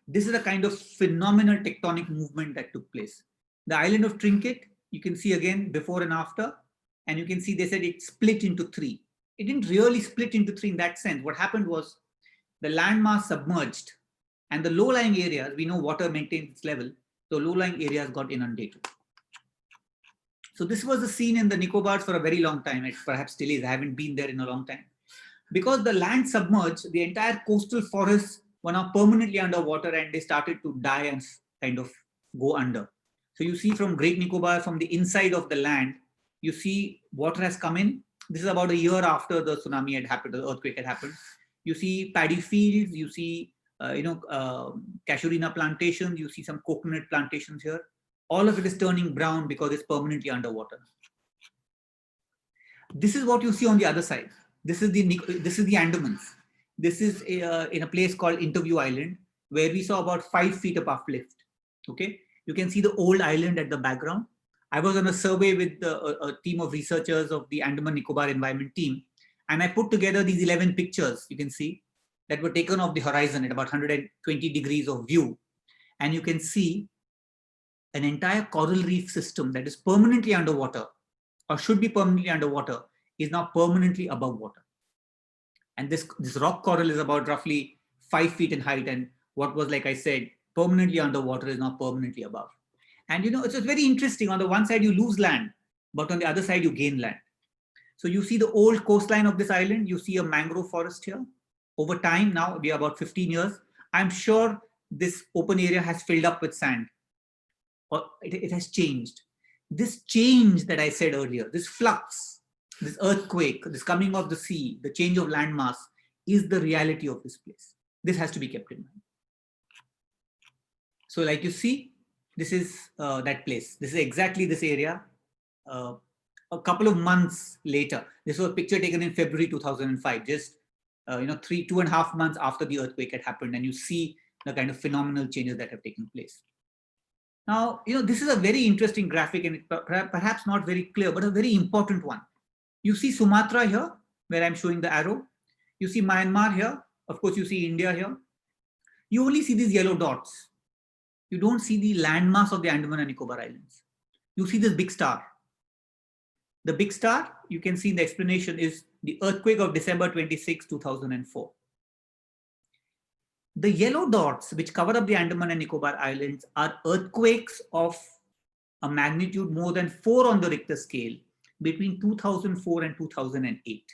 This is a kind of phenomenal tectonic movement that took place. The island of Trinket, you can see again before and after, and you can see they said it split into three. It didn't really split into three in that sense. What happened was the landmass submerged and the low-lying areas, we know water maintains its level, the low-lying areas got inundated. So this was a scene in the Nicobars for a very long time. It perhaps still is. I haven't been there in a long time. Because the land submerged, the entire coastal forests were now permanently underwater and they started to die and kind of go under. So you see from Great Nicobar, from the inside of the land, you see water has come in. This is about a year after the tsunami had happened, the earthquake had happened. You see paddy fields, you see casuarina plantations, you see some coconut plantations here. All of it is turning brown because it's permanently underwater. This is what you see on the other side. This is the Andamans. This is in a place called Interview Island, where we saw about 5 feet of uplift. Okay, you can see the old island at the background. I was on a survey with a team of researchers of the Andaman Nicobar Environment Team, and I put together these 11 pictures, you can see, that were taken off the horizon at about 120 degrees of view. And you can see an entire coral reef system that is permanently underwater, or should be permanently underwater, is now permanently above water. And this rock coral is about roughly 5 feet in height, and what was, like I said, permanently underwater is now permanently above. And it's very interesting. On the one side you lose land, but on the other side you gain land. So you see the old coastline of this island, you see a mangrove forest here. Over time, now we are about 15 years, I'm sure this open area has filled up with sand, or it has changed. This change that I said earlier, this flux, this earthquake, this coming of the sea, the change of landmass is the reality of this place. This has to be kept in mind. So like you see, this is that place. This is exactly this area. A couple of months later, this was a picture taken in February 2005, just 2.5 months after the earthquake had happened, and you see the kind of phenomenal changes that have taken place. Now, this is a very interesting graphic, and perhaps not very clear, but a very important one. You see Sumatra here, where I'm showing the arrow. You see Myanmar here. Of course, you see India here. You only see these yellow dots. You don't see the landmass of the Andaman and Nicobar Islands. You see this big star. The big star, you can see in the explanation, is the earthquake of December 26, 2004. The yellow dots, which cover up the Andaman and Nicobar Islands, are earthquakes of a magnitude more than 4 on the Richter scale between 2004 and 2008.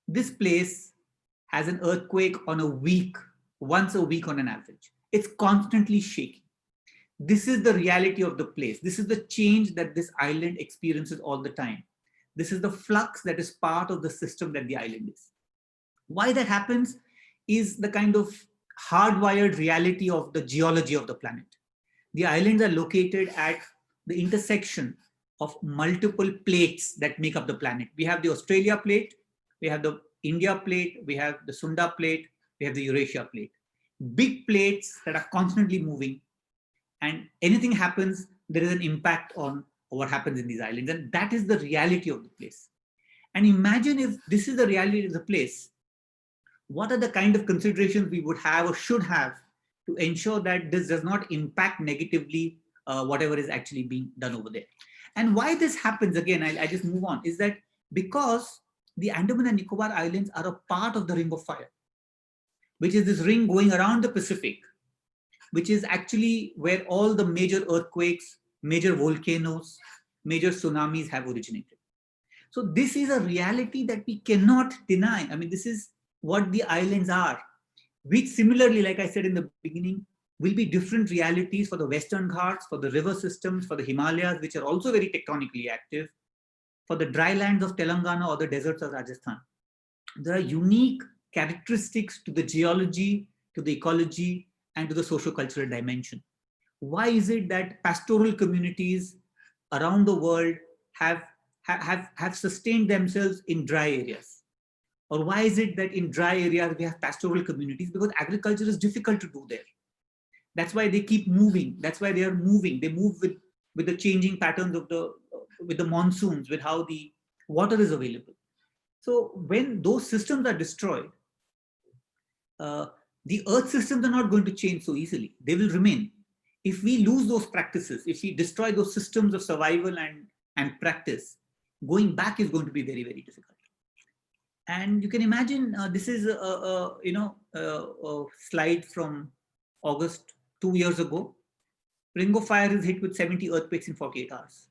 This place has an earthquake on a week, once a week on an average. It's constantly shaking. This is the reality of the place. This is the change that this island experiences all the time. This is the flux that is part of the system that the island is. Why that happens is the kind of hardwired reality of the geology of the planet. The islands are located at the intersection of multiple plates that make up the planet. We have the Australia plate, we have the India plate, we have the Sunda plate, we have the Eurasia plate. Big plates that are constantly moving, and anything happens, there is an impact on what happens in these islands, and that is the reality of the place. And imagine if this is the reality of the place, what are the kind of considerations we would have or should have to ensure that this does not impact negatively whatever is actually being done over there. And why this happens, again, I just move on, is that because the Andaman and Nicobar Islands are a part of the Ring of Fire, which is this ring going around the Pacific, which is actually where all the major earthquakes, major volcanoes, major tsunamis have originated. So this is a reality that we cannot deny. I mean, this is what the islands are, which similarly, like I said in the beginning, will be different realities for the Western Ghats, for the river systems, for the Himalayas, which are also very tectonically active, for the dry lands of Telangana or the deserts of Rajasthan. There are unique characteristics to the geology, to the ecology, and to the socio-cultural dimension. Why is it that pastoral communities around the world have sustained themselves in dry areas? Or why is it that in dry areas we have pastoral communities? Because agriculture is difficult to do there. That's why they keep moving. That's why they are moving. They move with the changing patterns of with the monsoons, with how the water is available. So when those systems are destroyed, the earth systems are not going to change so easily. They will remain. If we lose those practices, if we destroy those systems of survival and practice, going back is going to be very, very difficult. And you can imagine this is a slide from August 2 years ago. Ring of Fire is hit with 70 earthquakes in 48 hours.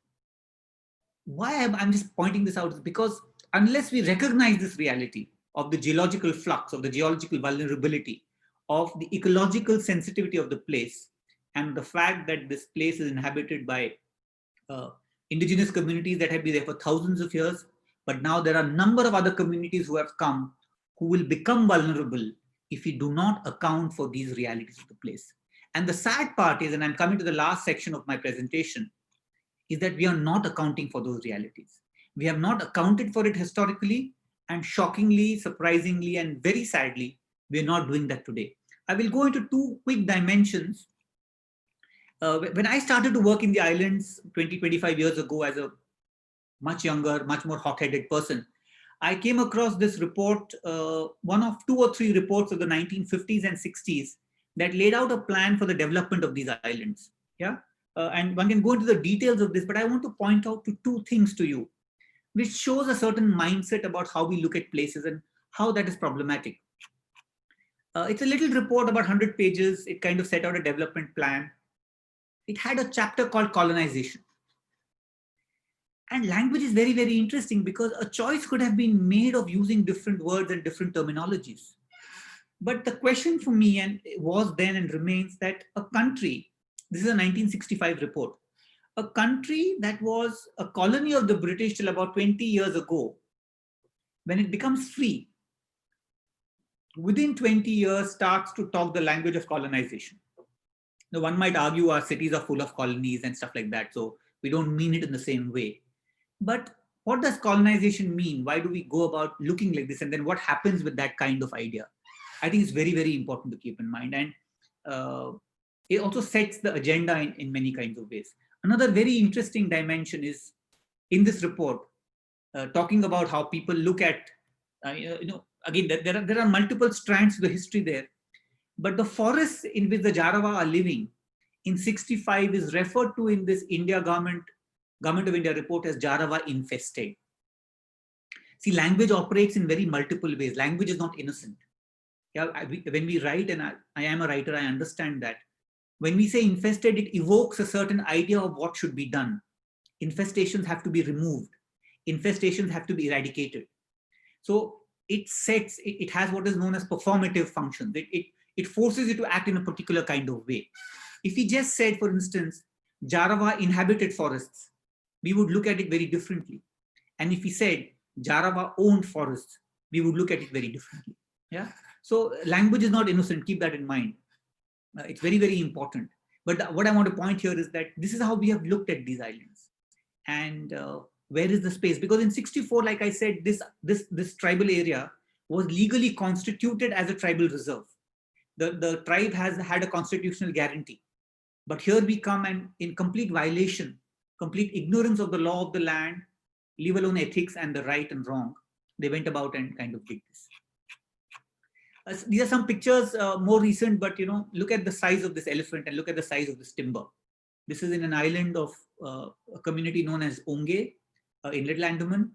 Why I'm just pointing this out is because unless we recognize this reality of the geological flux, of the geological vulnerability, of the ecological sensitivity of the place, and the fact that this place is inhabited by indigenous communities that have been there for thousands of years, but now there are a number of other communities who have come who will become vulnerable if we do not account for these realities of the place. And the sad part is, and I'm coming to the last section of my presentation, is that we are not accounting for those realities. We have not accounted for it historically, and shockingly, surprisingly, and very sadly, we're not doing that today. I will go into two quick dimensions. When I started to work in the islands 20, 25 years ago as a much younger, much more hot-headed person, I came across this report, one of 2 or 3 reports of the 1950s and 60s that laid out a plan for the development of these islands. Yeah, and one can go into the details of this, but I want to point out to 2 things to you, which shows a certain mindset about how we look at places and how that is problematic. It's a little report, about 100 pages. It kind of set out a development plan. It had a chapter called colonization. And language is very, very interesting because a choice could have been made of using different words and different terminologies. But the question for me, and it was then and remains, that a country, this is a 1965 report, a country that was a colony of the British till about 20 years ago, when it becomes free, within 20 years starts to talk the language of colonization. Now, one might argue our cities are full of colonies and stuff like that, so we don't mean it in the same way. But what does colonization mean? Why do we go about looking like this? And then what happens with that kind of idea? I think it's very, very important to keep in mind. And it also sets the agenda in many kinds of ways. Another very interesting dimension is in this report, talking about how people look at, again, there are multiple strands to the history there. But the forests in which the Jarawa are living in 65 is referred to in this Government of India report as Jarawa infested. See, language operates in very multiple ways. Language is not innocent. Yeah, when we write, and I am a writer, I understand that. When we say infested, it evokes a certain idea of what should be done. Infestations have to be removed. Infestations have to be eradicated. So it has what is known as performative functions. It forces you to act in a particular kind of way. If we just said, for instance, Jarawa inhabited forests, we would look at it very differently. And if we said Jarawa owned forests, we would look at it very differently. Yeah. So language is not innocent. Keep that in mind. It's very, very important. But what I want to point here is that this is how we have looked at these islands. And where is the space? Because in 64, like I said, this tribal area was legally constituted as a tribal reserve. The tribe has had a constitutional guarantee. But here we come and in complete violation, complete ignorance of the law of the land, leave alone ethics and the right and wrong. They went about and kind of did this. These are some pictures, more recent, but look at the size of this elephant and look at the size of this timber. This is in an island of a community known as Onge in Little Andaman.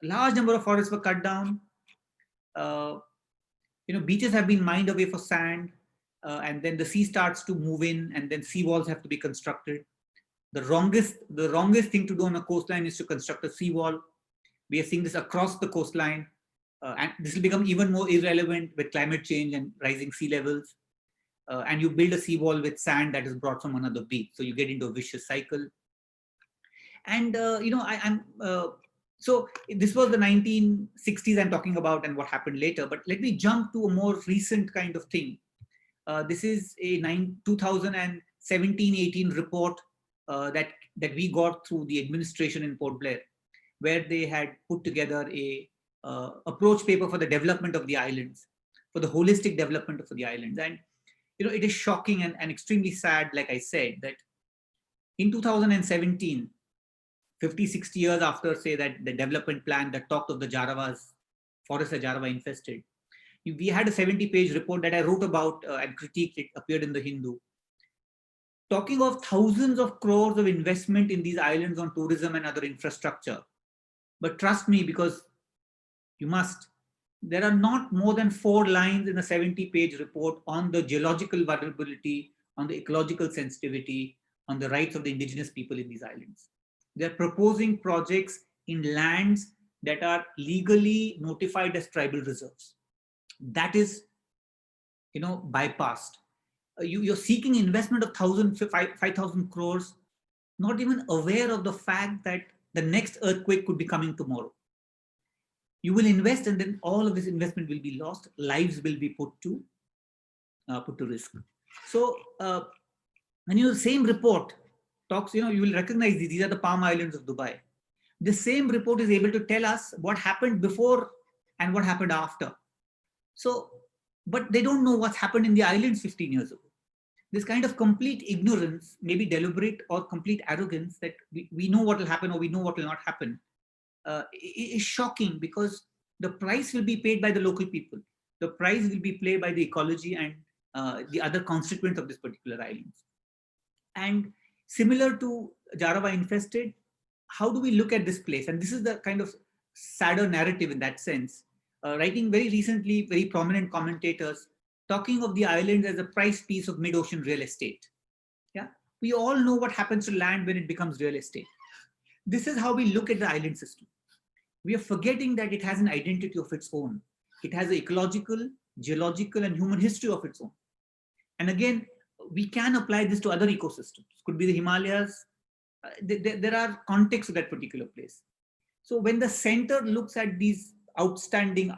Large number of forests were cut down. Beaches have been mined away for sand, and then the sea starts to move in, and then sea walls have to be constructed. The wrongest thing to do on a coastline is to construct a seawall. We are seeing this across the coastline, and this will become even more irrelevant with climate change and rising sea levels. And you build a seawall with sand that is brought from another beach, so you get into a vicious cycle. And so this was the 1960s I'm talking about and what happened later. But let me jump to a more recent kind of thing. This is a 2017-18 report that we got through the administration in Port Blair, where they had put together a approach paper for the development of the islands, for the holistic development of the islands. And it is shocking and extremely sad, like I said, that in 2017, 50, 60 years after, say, that the development plan that talked of the Jarawas, forests that Jarawa infested, we had a 70-page report that I wrote about and critiqued. It appeared in the Hindu, talking of thousands of crores of investment in these islands on tourism and other infrastructure. But trust me, because you must, there are not more than 4 lines in a 70-page report on the geological vulnerability, on the ecological sensitivity, on the rights of the indigenous people in these islands. They're proposing projects in lands that are legally notified as tribal reserves. That is, bypassed. You're seeking investment of 5,000 crores, not even aware of the fact that the next earthquake could be coming tomorrow. You will invest, and then all of this investment will be lost. Lives will be put to risk. So, and the same report talks. You will recognize these are the Palm Islands of Dubai. The same report is able to tell us what happened before and what happened after. So, but they don't know what's happened in the islands 15 years ago. This kind of complete ignorance, maybe deliberate or complete arrogance, that we know what will happen or we know what will not happen, is shocking, because the price will be paid by the local people. The price will be paid by the ecology and the other constituents of this particular islands. And similar to Jarawa infested, how do we look at this place? And this is the kind of sadder narrative in that sense. Writing very recently, very prominent commentators talking of the islands as a price piece of mid-ocean real estate. Yeah, we all know what happens to land when it becomes real estate. This is how we look at the island system. We are forgetting that it has an identity of its own. It has an ecological, geological, and human history of its own. And again, we can apply this to other ecosystems. Could be the Himalayas. There are contexts to that particular place. So when the center looks at these outstanding,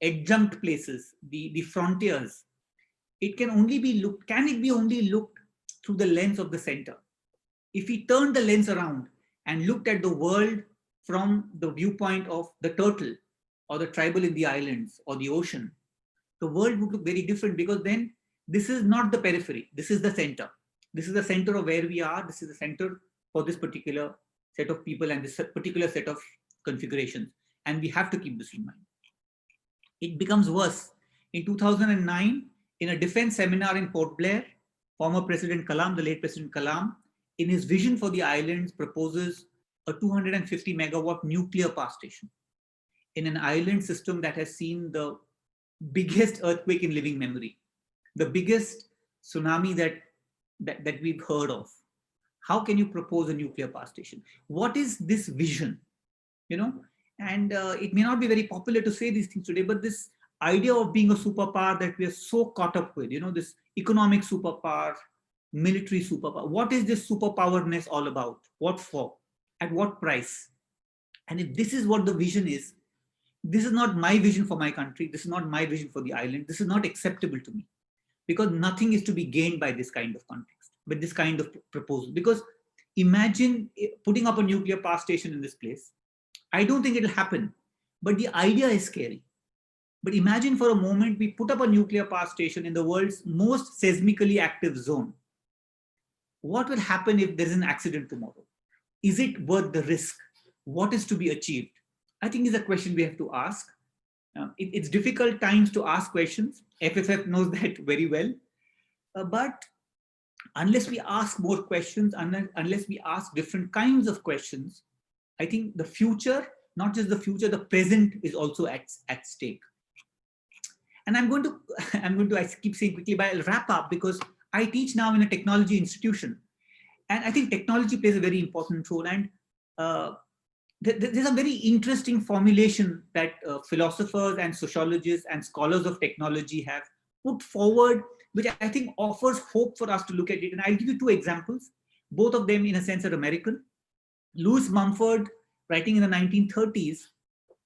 adjunct places, the frontiers, it can only be looked. Can it be only looked through the lens of the center? If we turn the lens around and looked at the world from the viewpoint of the turtle or the tribal in the islands or the ocean, the world would look very different, because then this is not the periphery. This is the center. This is the center of where we are. This is the center for this particular set of people and this particular set of configurations. And we have to keep this in mind. It becomes worse. In 2009, in a defense seminar in Port Blair, former President Kalam, the late President Kalam, in his vision for the islands, proposes a 250 megawatt nuclear power station in an island system that has seen the biggest earthquake in living memory, the biggest tsunami that we've heard of. How can you propose a nuclear power station? What is this vision? And it may not be very popular to say these things today, but this idea of being a superpower that we are so caught up with, this economic superpower, military superpower. What is this superpowerness all about? What for? At what price? And if this is what the vision is, this is not my vision for my country. This is not my vision for the island. This is not acceptable to me, because nothing is to be gained by this kind of context, but this kind of proposal. Because imagine putting up a nuclear power station in this place. I don't think it'll happen, but the idea is scary. But imagine for a moment we put up a nuclear power station in the world's most seismically active zone. What will happen if there's an accident tomorrow? Is it worth the risk? what is to be achieved? I think is a question we have to ask. It's difficult times to ask questions. FFF knows that very well. But unless we ask more questions, unless we ask different kinds of questions, I think the future, not just the future, the present is also at stake. And I'm going to, I keep saying quickly, but I'll wrap up because I teach now in a technology institution. And I think technology plays a very important role. And there's a very interesting formulation that philosophers and sociologists and scholars of technology have put forward, which I think offers hope for us to look at it. And I'll give you two examples. Both of them, in a sense, are American. Lewis Mumford, writing in the 1930s,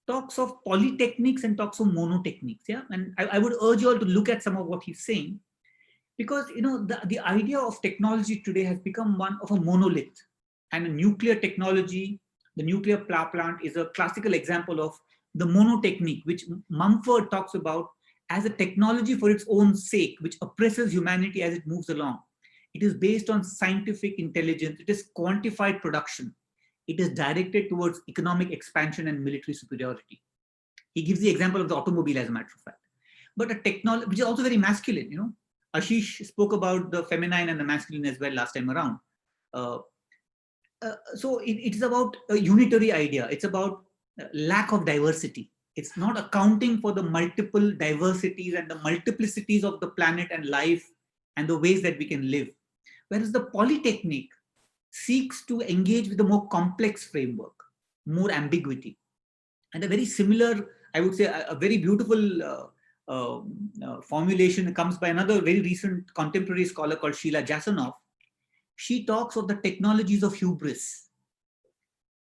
talks of polytechnics and talks of monotechnics. Yeah, and I would urge you all to look at some of what he's saying, because the idea of technology today has become one of a monolith, and a nuclear technology, the nuclear power plant, is a classical example of the monotechnique, which Mumford talks about as a technology for its own sake, which oppresses humanity as it moves along. It is based on scientific intelligence. It is quantified production. It is directed towards economic expansion and military superiority. He gives the example of the automobile, as a matter of fact. But a technology, which is also very masculine, Ashish spoke about the feminine and the masculine as well last time around. So it is about a unitary idea. It's about lack of diversity. It's not accounting for the multiple diversities and the multiplicities of the planet and life and the ways that we can live. Whereas the polytechnique seeks to engage with a more complex framework, more ambiguity. And a very similar, I would say, a very beautiful formulation comes by another very recent contemporary scholar called Sheila Jasanoff. She talks of the technologies of hubris.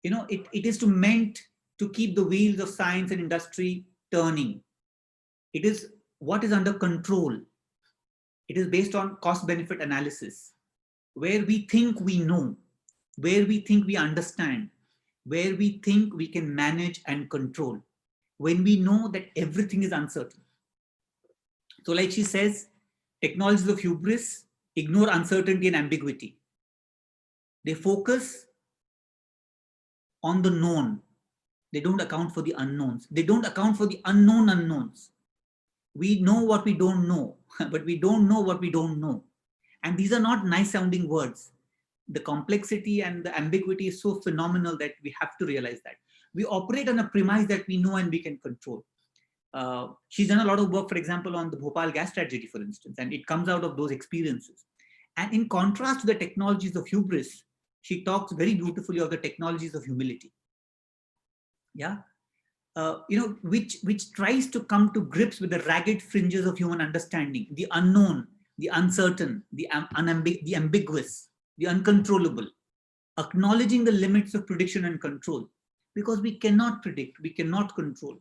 It is meant to keep the wheels of science and industry turning. It is what is under control. It is based on cost-benefit analysis, where we think we know, where we think we understand, where we think we can manage and control, when we know that everything is uncertain. So like she says, technologies of hubris ignore uncertainty and ambiguity. They focus on the known. They don't account for the unknowns. They don't account for the unknown unknowns. We know what we don't know, but we don't know what we don't know. And these are not nice sounding words. The complexity and the ambiguity is so phenomenal that we have to realize that. We operate on a premise that we know and we can control. She's done a lot of work, for example, on the Bhopal gas tragedy, for instance, and it comes out of those experiences. And in contrast to the technologies of hubris, she talks very beautifully of the technologies of humility. Yeah, which tries to come to grips with the ragged fringes of human understanding, the unknown, the uncertain, the ambiguous, the uncontrollable, acknowledging the limits of prediction and control, because we cannot predict, we cannot control.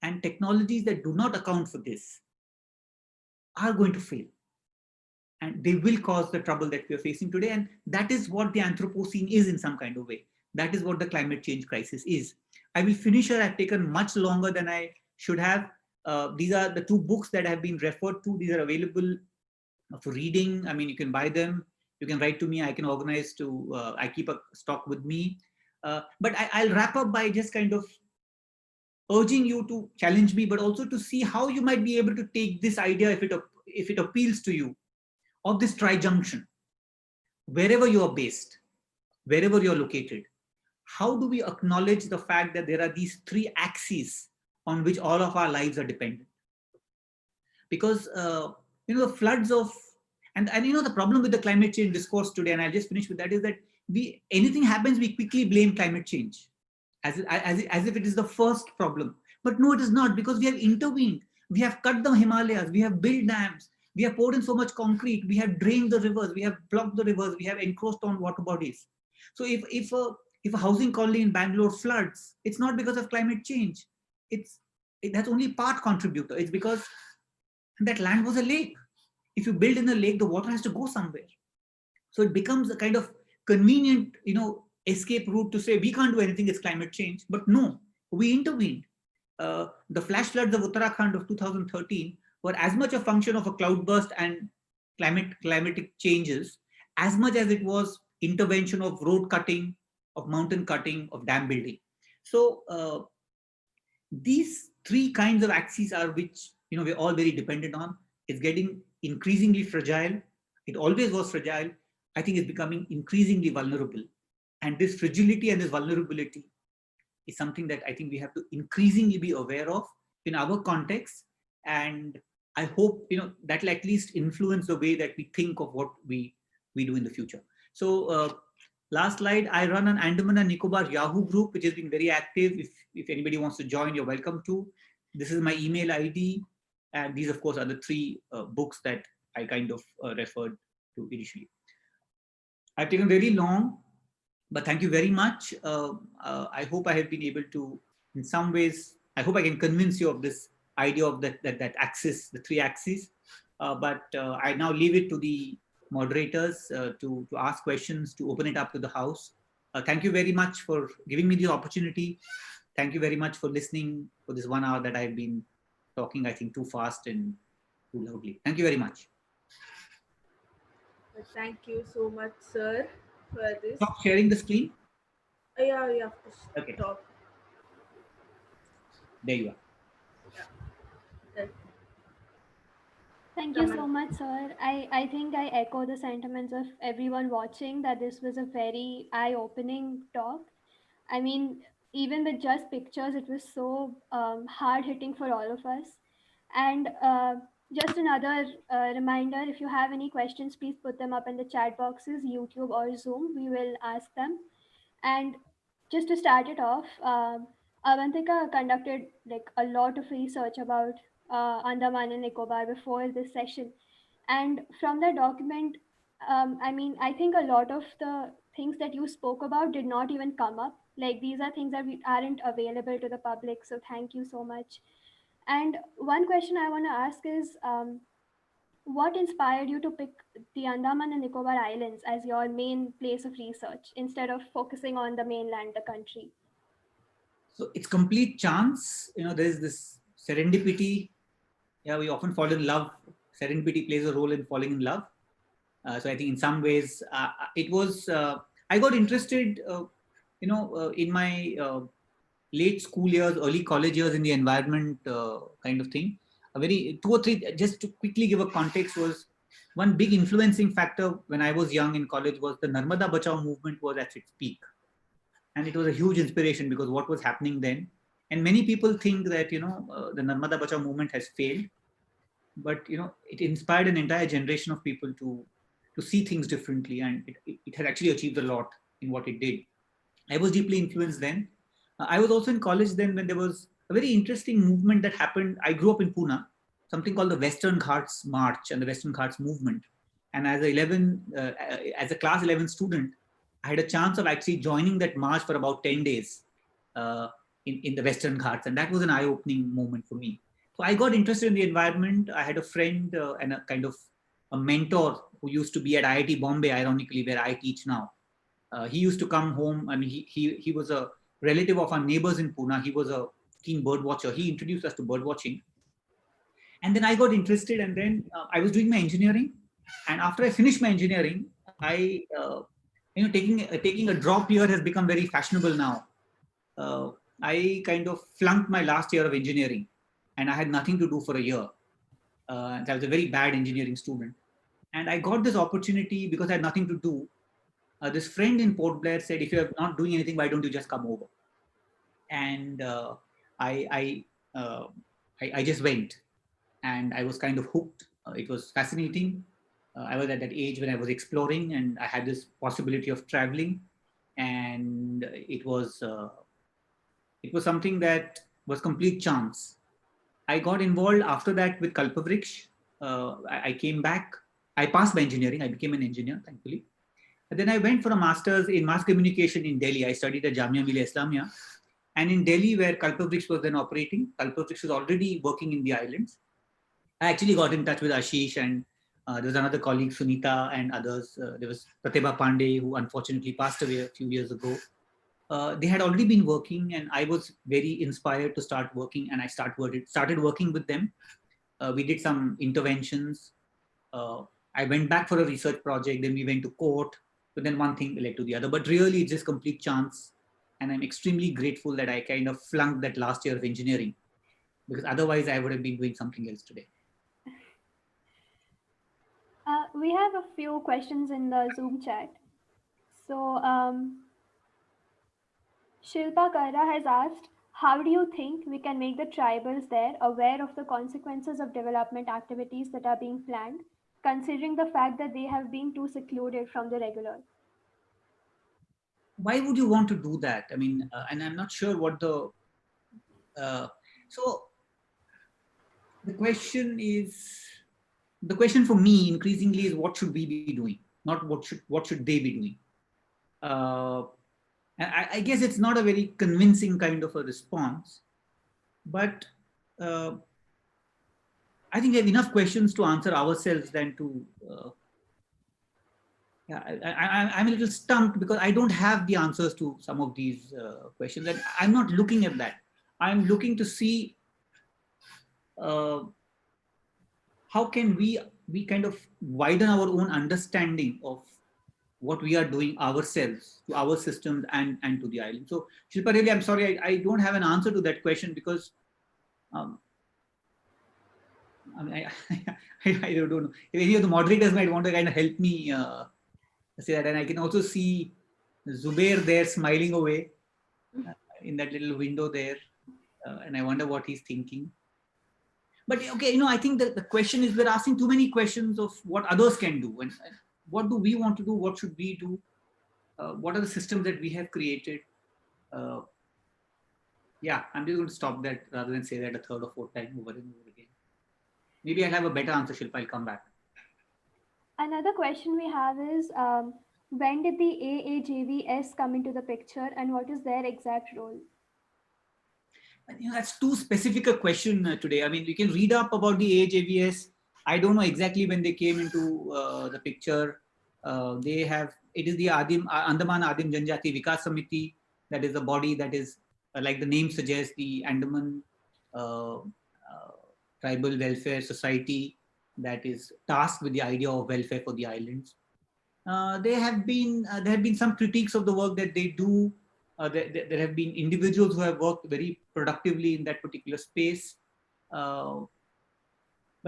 And technologies that do not account for this are going to fail. And they will cause the trouble that we are facing today. And that is what the Anthropocene is in some kind of way. That is what the climate change crisis is. I will finish here. I've taken much longer than I should have. These are the two books that have been referred to. These are available for reading. I mean, you can buy them. You can write to me. I can organize to, I keep a stock with me. But I'll wrap up by just kind of urging you to challenge me, but also to see how you might be able to take this idea, if it appeals to you, of this tri-junction, wherever you are based, wherever you're located. How do we acknowledge the fact that there are these three axes on which all of our lives are dependent? Because the floods of, and the problem with the climate change discourse today, and I'll just finish with that, is that anything happens, we quickly blame climate change as if it is the first problem. But no, it is not, because we have intervened. We have cut the Himalayas, we have built dams, we have poured in so much concrete, we have drained the rivers, we have blocked the rivers, we have encroached on water bodies. So if a housing colony in Bangalore floods, it's not because of climate change. That's only part contributor. It's because that land was a lake. If you build in a lake, the water has to go somewhere. So it becomes a kind of convenient, escape route to say we can't do anything, it's climate change. But no, we intervened. The flash floods of Uttarakhand of 2013 were as much a function of a cloudburst and climatic changes, as much as it was intervention of road cutting, of mountain cutting, of dam building. So these three kinds of axes are which we're all very dependent on. It's getting increasingly fragile. It always was fragile. I think it's becoming increasingly vulnerable. And this fragility and this vulnerability is something that I think we have to increasingly be aware of in our context. And I hope that will at least influence the way that we think of what we do in the future. So last slide, I run an Andaman and Nicobar Yahoo group, which has been very active. If anybody wants to join, you're welcome to. This is my email ID. And these, of course, are the three books that I kind of referred to initially. I've taken very long, but thank you very much. I hope I have been able to, in some ways, I hope I can convince you of this idea of that axis, the three axes. But I now leave it to the moderators to ask questions, to open it up to the house. Thank you very much for giving me the opportunity. Thank you very much for listening for this 1 hour that I've been talking, I think, too fast and too loudly. Thank you very much. Thank you so much, sir, for this. Stop sharing the screen. Yeah, Okay. stop. There you are. Yeah. Thank you so much, sir. I think I echo the sentiments of everyone watching that this was a very eye-opening talk. I mean, even with just pictures, it was so hard-hitting for all of us. And just another reminder, if you have any questions, please put them up in the chat boxes, YouTube or Zoom. We will ask them. And just to start it off, Avantika conducted like a lot of research about Andaman and Nicobar before this session. And from the document, I mean, I think a lot of the things that you spoke about did not even come up. Like these are things that aren't available to the public. So thank you so much. And one question I want to ask is, what inspired you to pick the Andaman and Nicobar Islands as your main place of research instead of focusing on the mainland, the country? So it's complete chance. There's this serendipity. Yeah, we often fall in love. Serendipity plays a role in falling in love. So I think in some ways it was. I got interested, in my late school years, early college years in the environment kind of thing. A very 2 or 3. Just to quickly give a context, was one big influencing factor when I was young in college was the Narmada Bachao movement was at its peak. And it was a huge inspiration because what was happening then. And many people think that, the Narmada Bachao movement has failed. But, it inspired an entire generation of people to see things differently. And it had actually achieved a lot in what it did. I was deeply influenced then. I was also in college then when there was a very interesting movement that happened. I grew up in Pune, something called the Western Ghats March and the Western Ghats movement. And as a class 11 student, I had a chance of actually joining that march for about 10 days in the Western Ghats. And that was an eye-opening moment for me. So I got interested in the environment. I had a friend and a kind of a mentor who used to be at IIT Bombay, ironically, where I teach now. He used to come home, and he was a relative of our neighbors in Pune. He was a keen bird watcher. He introduced us to bird watching. And then I got interested, and then I was doing my engineering. And after I finished my engineering, I taking a drop year has become very fashionable now. I kind of flunked my last year of engineering, and I had nothing to do for a year. I was a very bad engineering student, and I got this opportunity because I had nothing to do. This friend in Port Blair said, "If you're not doing anything, why don't you just come over?" And I just went, and I was kind of hooked. It was fascinating. I was at that age when I was exploring, and I had this possibility of traveling, and it was something that was complete chance. I got involved after that with Kalpavriksha. I came back. I passed my engineering. I became an engineer, thankfully. And then I went for a master's in mass communication in Delhi. I studied at Jamia Millia Islamia. And in Delhi, where Kalpavriksha was then operating, Kalpavriksha was already working in the islands. I actually got in touch with Ashish, and there was another colleague, Sunita, and others. There was Pratibha Pandey, who unfortunately passed away a few years ago. They had already been working, and I was very inspired to start working, and I started working with them. We did some interventions. I went back for a research project, then we went to court. So then one thing led to the other, but really it's just complete chance. And I'm extremely grateful that I kind of flunked that last year of engineering, because otherwise I would have been doing something else today. We have a few questions in the Zoom chat. So, Shilpa Kara has asked, how do you think we can make the tribals there aware of the consequences of development activities that are being planned, considering the fact that they have been too secluded from the regular? Why would you want to do that? I mean, and I'm not sure what the, so the question for me increasingly is what should we be doing, not what should they be doing. And I guess it's not a very convincing kind of a response, but I think we have enough questions to answer ourselves than to. Yeah, I'm a little stumped because I don't have the answers to some of these questions, and I'm not looking at that. I'm looking to see how can we kind of widen our own understanding of what we are doing ourselves to our systems and to the island. So Shilpa, really, I'm sorry, I don't have an answer to that question because I mean, I don't know. If any of the moderators might want to kind of help me say that, and I can also see Zubair there smiling away in that little window there, and I wonder what he's thinking. But okay, I think that the question is we're asking too many questions of what others can do, and what do we want to do? What should we do? What are the systems that we have created? Yeah, I'm just going to stop that rather than say that a third or fourth time over and over again. Maybe I'll have a better answer, Shilpa. I'll come back. Another question we have is, when did the AAJVS come into the picture and what is their exact role? That's too specific a question today. I mean, you can read up about the AAJVS. I don't know exactly when they came into the picture. It is the Andaman Adim Janjati Vikas Samiti. That is a body that is, like the name suggests, the Andaman Tribal Welfare Society that is tasked with the idea of welfare for the islands. There have been some critiques of the work that they do. There have been individuals who have worked very productively in that particular space. But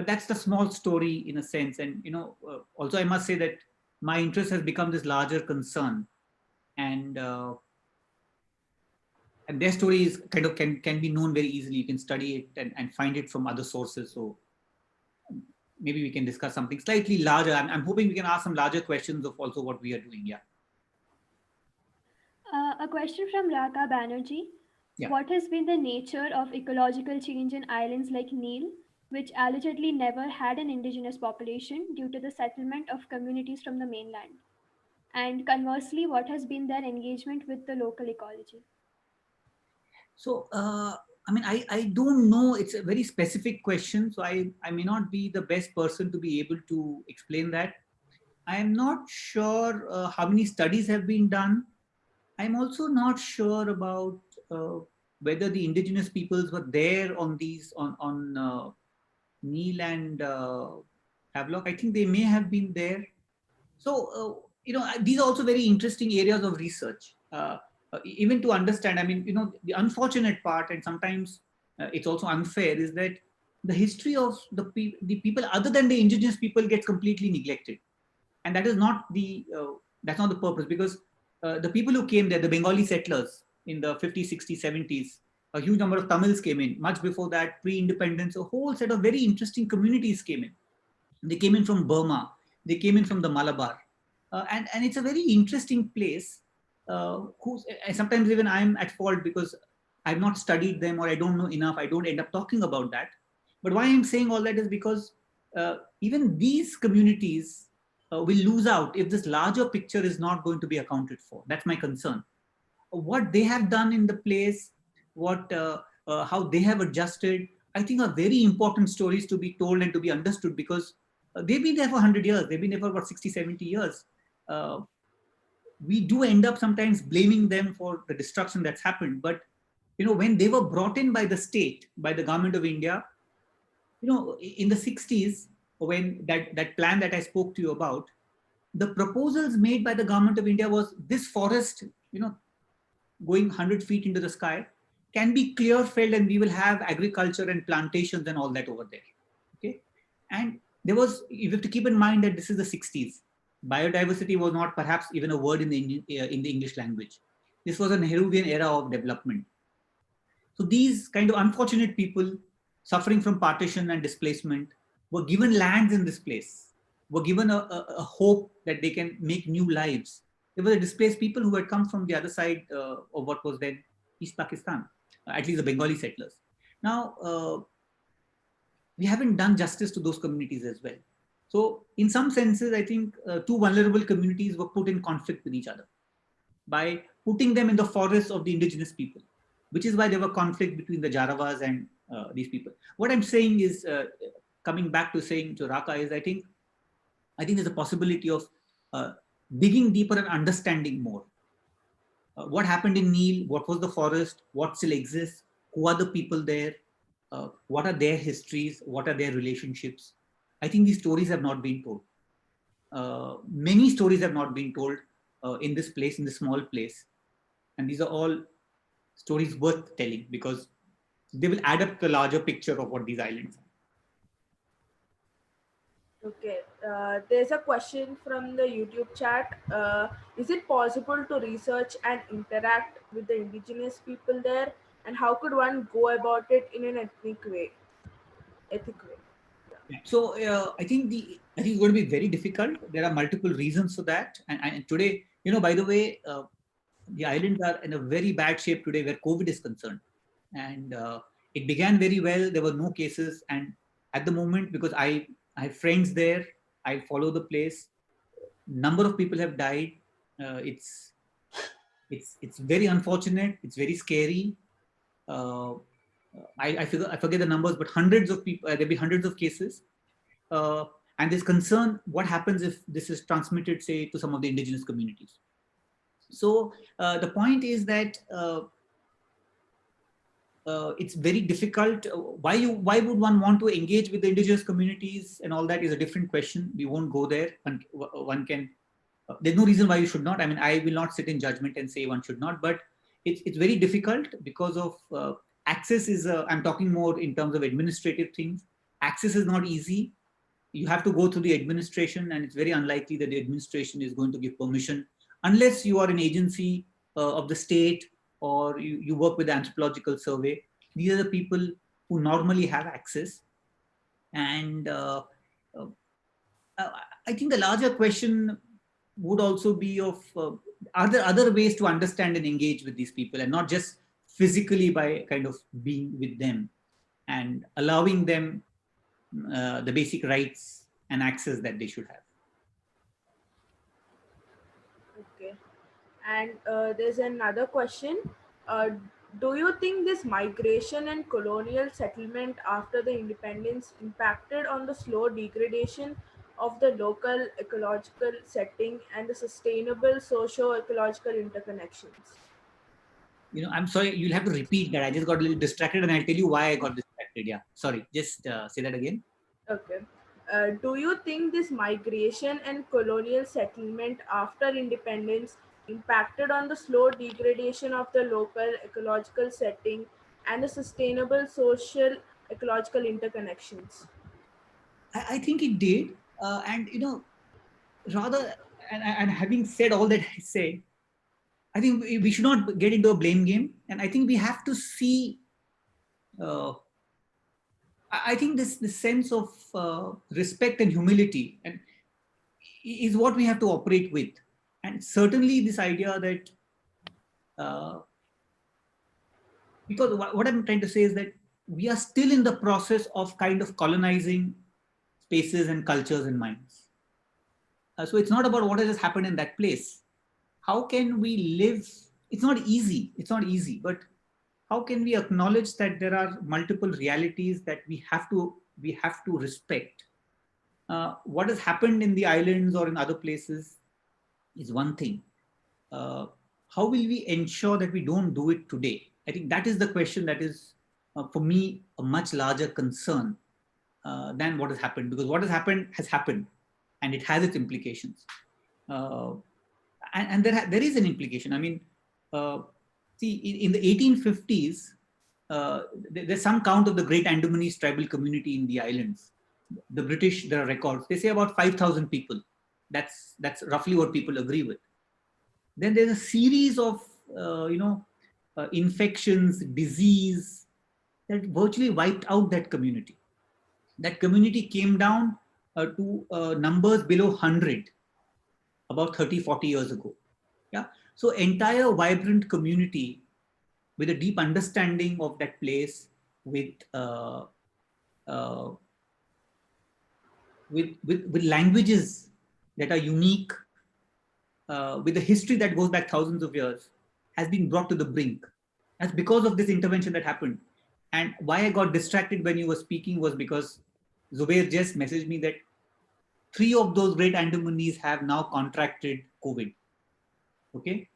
that's the small story in a sense. And, also I must say that my interest has become this larger concern. And their story is kind of can be known very easily. You can study it and find it from other sources. So maybe we can discuss something slightly larger. I'm hoping we can ask some larger questions of also what we are doing. Yeah. A question from Raka Banerjee. Yeah. What has been the nature of ecological change in islands like Neil, which allegedly never had an indigenous population due to the settlement of communities from the mainland? And conversely, what has been their engagement with the local ecology? So, I mean, I don't know. It's a very specific question. So I may not be the best person to be able to explain that. I am not sure how many studies have been done. I'm also not sure about whether the indigenous peoples were there on Neil and Havelock. I think they may have been there. So, these are also very interesting areas of research. Even to understand, I mean, the unfortunate part, and sometimes it's also unfair, is that the history of the people other than the indigenous people gets completely neglected. And that is not that's not the purpose, because the people who came there, the Bengali settlers in the 50s, 60s, 70s, a huge number of Tamils came in. Much before that, pre-independence, a whole set of very interesting communities came in. They came in from Burma. They came in from the Malabar. And it's a very interesting place. Sometimes even I'm at fault because I've not studied them or I don't know enough. I don't end up talking about that. But why I'm saying all that is because even these communities will lose out if this larger picture is not going to be accounted for. That's my concern. What they have done in the place, how they have adjusted, I think are very important stories to be told and to be understood, because they've been there for 100 years. They've been there for about 60, 70 years. We do end up sometimes blaming them for the destruction that's happened. But, when they were brought in by the state, by the government of India, in the 60s, when that plan that I spoke to you about, the proposals made by the government of India was this forest, going 100 feet into the sky, can be clear felled and we will have agriculture and plantations and all that over there. Okay. And you have to keep in mind that this is the 60s. Biodiversity was not perhaps even a word in the English language. This was a Nehruvian era of development. So these kind of unfortunate people suffering from partition and displacement were given lands in this place, were given a hope that they can make new lives. They were the displaced people who had come from the other side of what was then East Pakistan, at least the Bengali settlers. Now, we haven't done justice to those communities as well. So in some senses, I think two vulnerable communities were put in conflict with each other by putting them in the forests of the indigenous people, which is why there were conflict between the Jarawas and these people. What I'm saying is, coming back to saying to Raka, is I think there's a possibility of digging deeper and understanding more. What happened in Neel? What was the forest? What still exists? Who are the people there? What are their histories? What are their relationships? I think these stories have not been told. Many stories have not been told in this place, in this small place. And these are all stories worth telling because they will add up the larger picture of what these islands are. Okay, there's a question from the YouTube chat. Is it possible to research and interact with the indigenous people there? And how could one go about it in an ethic way? Yeah. So I think it's going to be very difficult. There are multiple reasons for that. And today, by the way, the islands are in a very bad shape today where COVID is concerned. And it began very well. There were no cases. And at the moment, because I have friends there, I follow the place. Number of people have died. It's very unfortunate. It's very scary. I forget the numbers, but hundreds of people. There'll be hundreds of cases. And there's concern what happens if this is transmitted, say, to some of the indigenous communities. So the point is that it's very difficult. Why would one want to engage with the indigenous communities and all that is a different question. We won't go there. One can. There's no reason why you should not. I mean, I will not sit in judgment and say one should not. But it's very difficult because of access is. I'm talking more in terms of administrative things. Access is not easy. You have to go through the administration, and it's very unlikely that the administration is going to give permission unless you are an agency of the state or you work with the anthropological survey. These are the people who normally have access. And I think the larger question would also be of are there other ways to understand and engage with these people and not just physically by kind of being with them and allowing them the basic rights and access that they should have. Okay. And there's another question. Do you think this migration and colonial settlement after the independence impacted on the slow degradation of the local ecological setting and the sustainable socio-ecological interconnections? I'm sorry, you'll have to repeat that. I just got a little distracted and I'll tell you why I got distracted. Yeah, sorry, just say that again. Okay. Do you think this migration and colonial settlement after independence impacted on the slow degradation of the local ecological setting and the sustainable social ecological interconnections? I think it did. And, rather, and having said all that I say, I think we should not get into a blame game. And I think we have to see, I think this sense of respect and humility and is what we have to operate with. And certainly this idea that, because what I'm trying to say is that we are still in the process of kind of colonizing spaces and cultures and minds. So it's not about what has just happened in that place. How can we live? It's not easy, but how can we acknowledge that there are multiple realities that we have to respect? What has happened in the islands or in other places is one thing. How will we ensure that we don't do it today? I think that is the question that is, for me, a much larger concern than what has happened, because what has happened and it has its implications. Uh, and there is an implication. I mean, see, in the 1850s, there's some count of the great Andamanese tribal community in the islands. The British, there are records. They say about 5,000 people. That's roughly what people agree with. Then there's a series of infections, disease that virtually wiped out that community. That community came down to numbers below 100 about 30, 40 years ago. Yeah. So entire vibrant community with a deep understanding of that place, with uh, with languages that are unique, with the history that goes back thousands of years, has been brought to the brink. That's because of this intervention that happened. And why I got distracted when you were speaking was because Zubair just messaged me that 3 of those great Andamanese have now contracted COVID. Okay.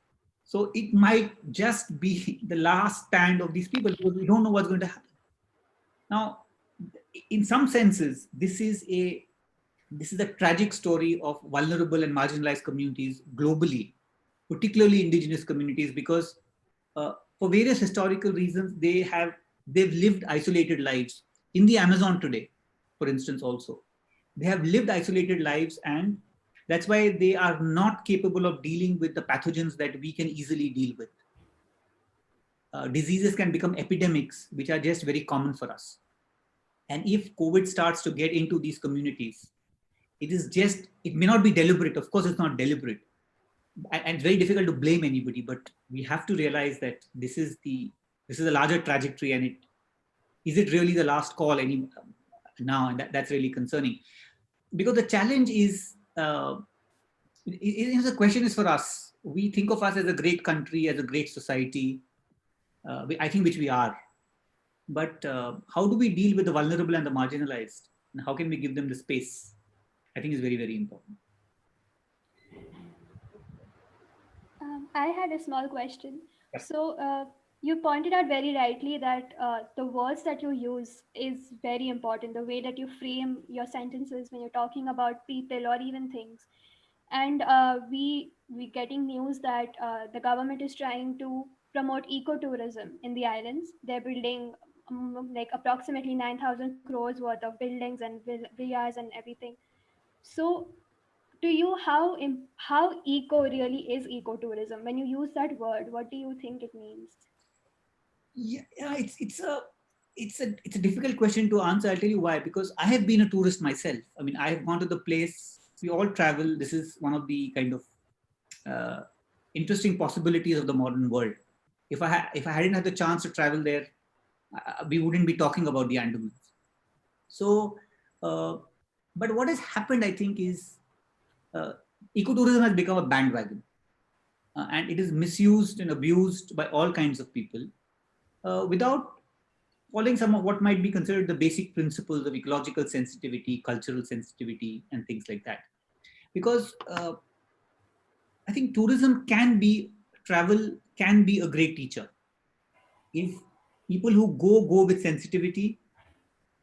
So it might just be the last stand of these people because we don't know what's going to happen. Now, in some senses, this is a tragic story of vulnerable and marginalized communities globally, particularly indigenous communities, because for various historical reasons, they've lived isolated lives in the Amazon today, for instance. Also, they have lived isolated lives, and that's why they are not capable of dealing with the pathogens that we can easily deal with. Diseases can become epidemics, which are just very common for us. And if COVID starts to get into these communities, it may not be deliberate. Of course, it's not deliberate. And it's very difficult to blame anybody, but we have to realize that this is a larger trajectory, and is it really the last call now? And that's really concerning, because the challenge is, the question is for us. We think of us as a great country, as a great society, I think, which we are. But how do we deal with the vulnerable and the marginalized? And how can we give them the space? I think is very, very important. I had a small question. Yep. So, you pointed out very rightly that the words that you use is very important, the way that you frame your sentences when you're talking about people or even things. And we getting news that the government is trying to promote ecotourism in the islands. They're building like approximately 9,000 crores worth of buildings and villas and everything. So to you, how eco really is ecotourism? When you use that word, what do you think it means? Yeah, it's a difficult question to answer. I'll tell you why. Because I have been a tourist myself. I mean, I have gone to the place. We all travel. This is one of the kind of uh, interesting possibilities of the modern world. If I hadn't had the chance to travel there, we wouldn't be talking about the Andamans. So, uh, but what has happened, I think, is uh, ecotourism has become a bandwagon, and it is misused and abused by all kinds of people without following some of what might be considered the basic principles of ecological sensitivity, cultural sensitivity, and things like that. Because I think travel can be a great teacher if people who go with sensitivity,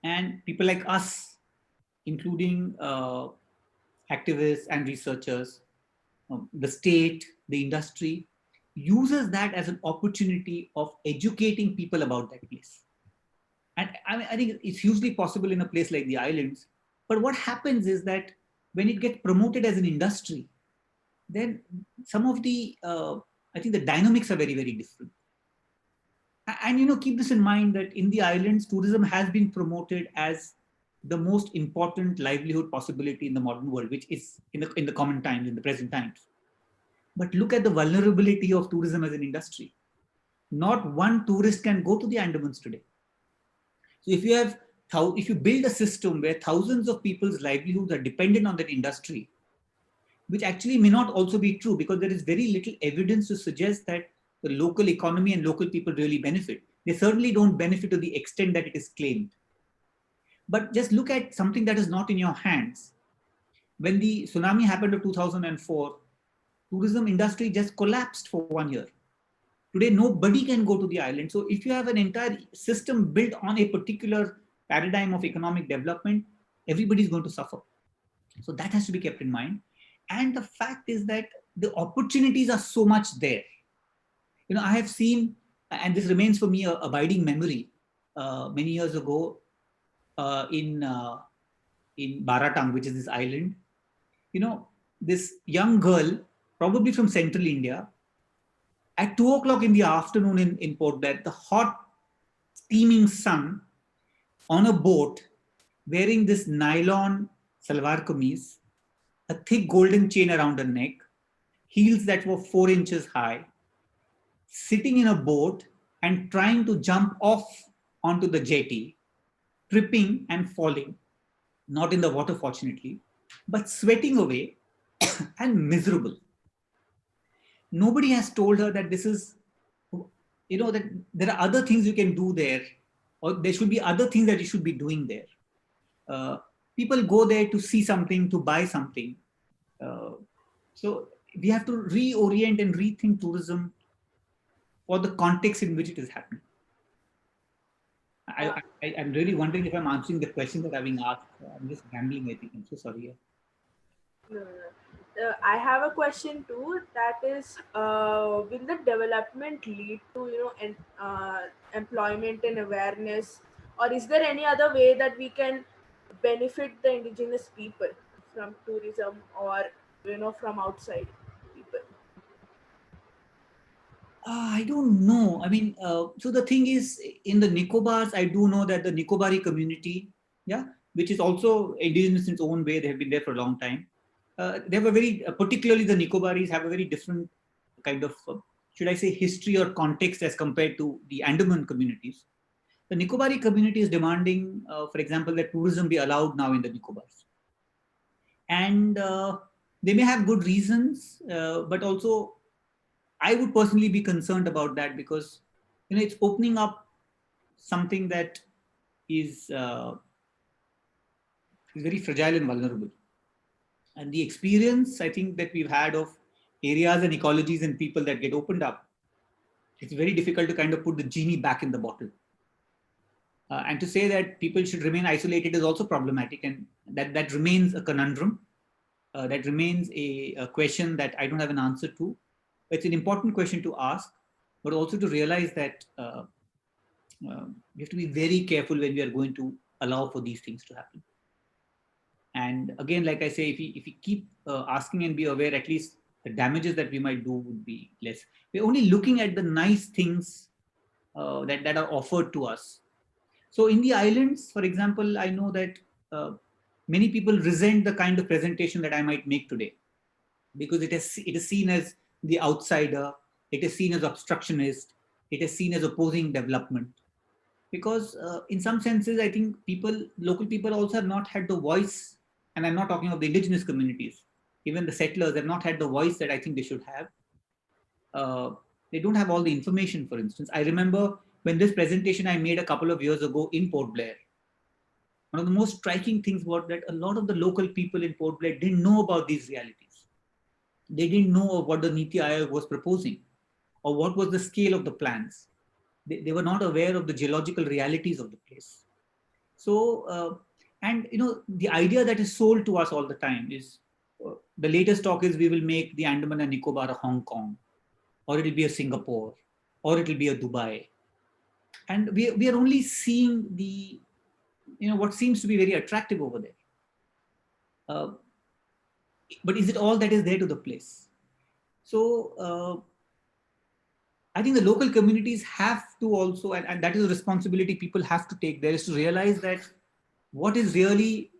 and people like us, including activists and researchers, the state, the industry, uses that as an opportunity of educating people about that place. And I think it's hugely possible in a place like the islands. But what happens is that when it gets promoted as an industry, then some of I think the dynamics are very, very different. And keep this in mind that in the islands, tourism has been promoted as the most important livelihood possibility in the modern world, which is in the common times, in the present times. But look at the vulnerability of tourism as an industry. Not one tourist can go to the Andamans today. So if you build a system where thousands of people's livelihoods are dependent on that industry, which actually may not also be true, because there is very little evidence to suggest that the local economy and local people really benefit. They certainly don't benefit to the extent that it is claimed. But just look at something that is not in your hands. When the tsunami happened in 2004, tourism industry just collapsed for 1 year. Today, nobody can go to the island. So if you have an entire system built on a particular paradigm of economic development, everybody's going to suffer. So that has to be kept in mind. And the fact is that the opportunities are so much there. I have seen, and this remains for me a abiding memory. Many years ago, in Baratang, which is this island, this young girl, probably from central India, at 2 o'clock in the afternoon in Port Blair, the hot, steaming sun, on a boat, wearing this nylon salwar kameez, a thick golden chain around her neck, heels that were 4 inches high, sitting in a boat and trying to jump off onto the jetty, tripping and falling, not in the water, fortunately, but sweating away and miserable. Nobody has told her that this is, that there are other things you can do there, or there should be other things that you should be doing there. People go there to see something, to buy something. So we have to reorient and rethink tourism for the context in which it is happening. I'm really wondering if I'm answering the question that I've been asked. I'm just gambling, I think. I'm so sorry. No, no, no. I have a question too. That is, will the development lead to employment and awareness, or is there any other way that we can benefit the indigenous people from tourism or from outside people? I don't know. I mean, so the thing is, in the Nicobars, I do know that the Nicobari community, yeah, which is also indigenous in its own way, they have been there for a long time. They have a very, particularly the Nicobaris have a very different kind of, should I say, history or context as compared to the Andaman communities. The Nicobari community is demanding, for example, that tourism be allowed now in the Nicobars. And they may have good reasons, but also I would personally be concerned about that because, it's opening up something that is very fragile and vulnerable. And the experience, I think, that we've had of areas and ecologies and people that get opened up, it's very difficult to kind of put the genie back in the bottle. And to say that people should remain isolated is also problematic, and that remains a conundrum. That remains a question that I don't have an answer to. It's an important question to ask, but also to realize that we have to be very careful when we are going to allow for these things to happen. And again, like I say, if we keep asking and be aware, at least the damages that we might do would be less. We're only looking at the nice things that are offered to us. So in the islands, for example, I know that many people resent the kind of presentation that I might make today, because it is seen as the outsider, it is seen as obstructionist, it is seen as opposing development. Because in some senses, I think local people also have not had the voice, and I'm not talking of the indigenous communities, even the settlers have not had the voice that I think they should have. They don't have all the information, for instance. I remember when this presentation I made a couple of years ago in Port Blair, one of the most striking things was that a lot of the local people in Port Blair didn't know about these realities. They didn't know of what the Niti Aayog was proposing or what was the scale of the plans. They were not aware of the geological realities of the place. So, and the idea that is sold to us all the time is the latest talk is we will make the Andaman and Nicobar a Hong Kong, or it'll be a Singapore, or it'll be a Dubai. And we are only seeing the, what seems to be very attractive over there. But is it all that is there to the place? So I think the local communities have to also, and that is a responsibility people have to take there, is to realize that what is really,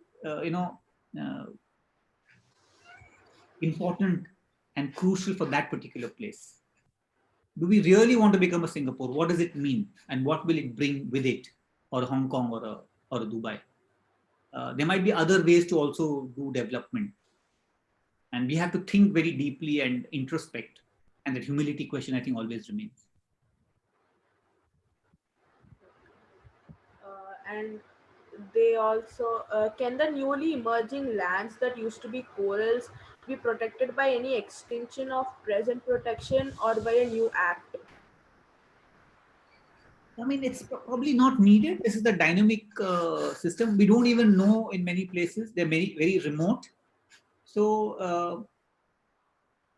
important and crucial for that particular place. Do we really want to become a Singapore? What does it mean? And what will it bring with it? Or a Hong Kong or a Dubai? There might be other ways to also do development. And we have to think very deeply and introspect. And that humility question, I think, always remains. And they also, can the newly emerging lands that used to be corals be protected by any extension of present protection or by a new act? I mean, it's probably not needed. This is the dynamic system. We don't even know in many places. They're very, very remote. So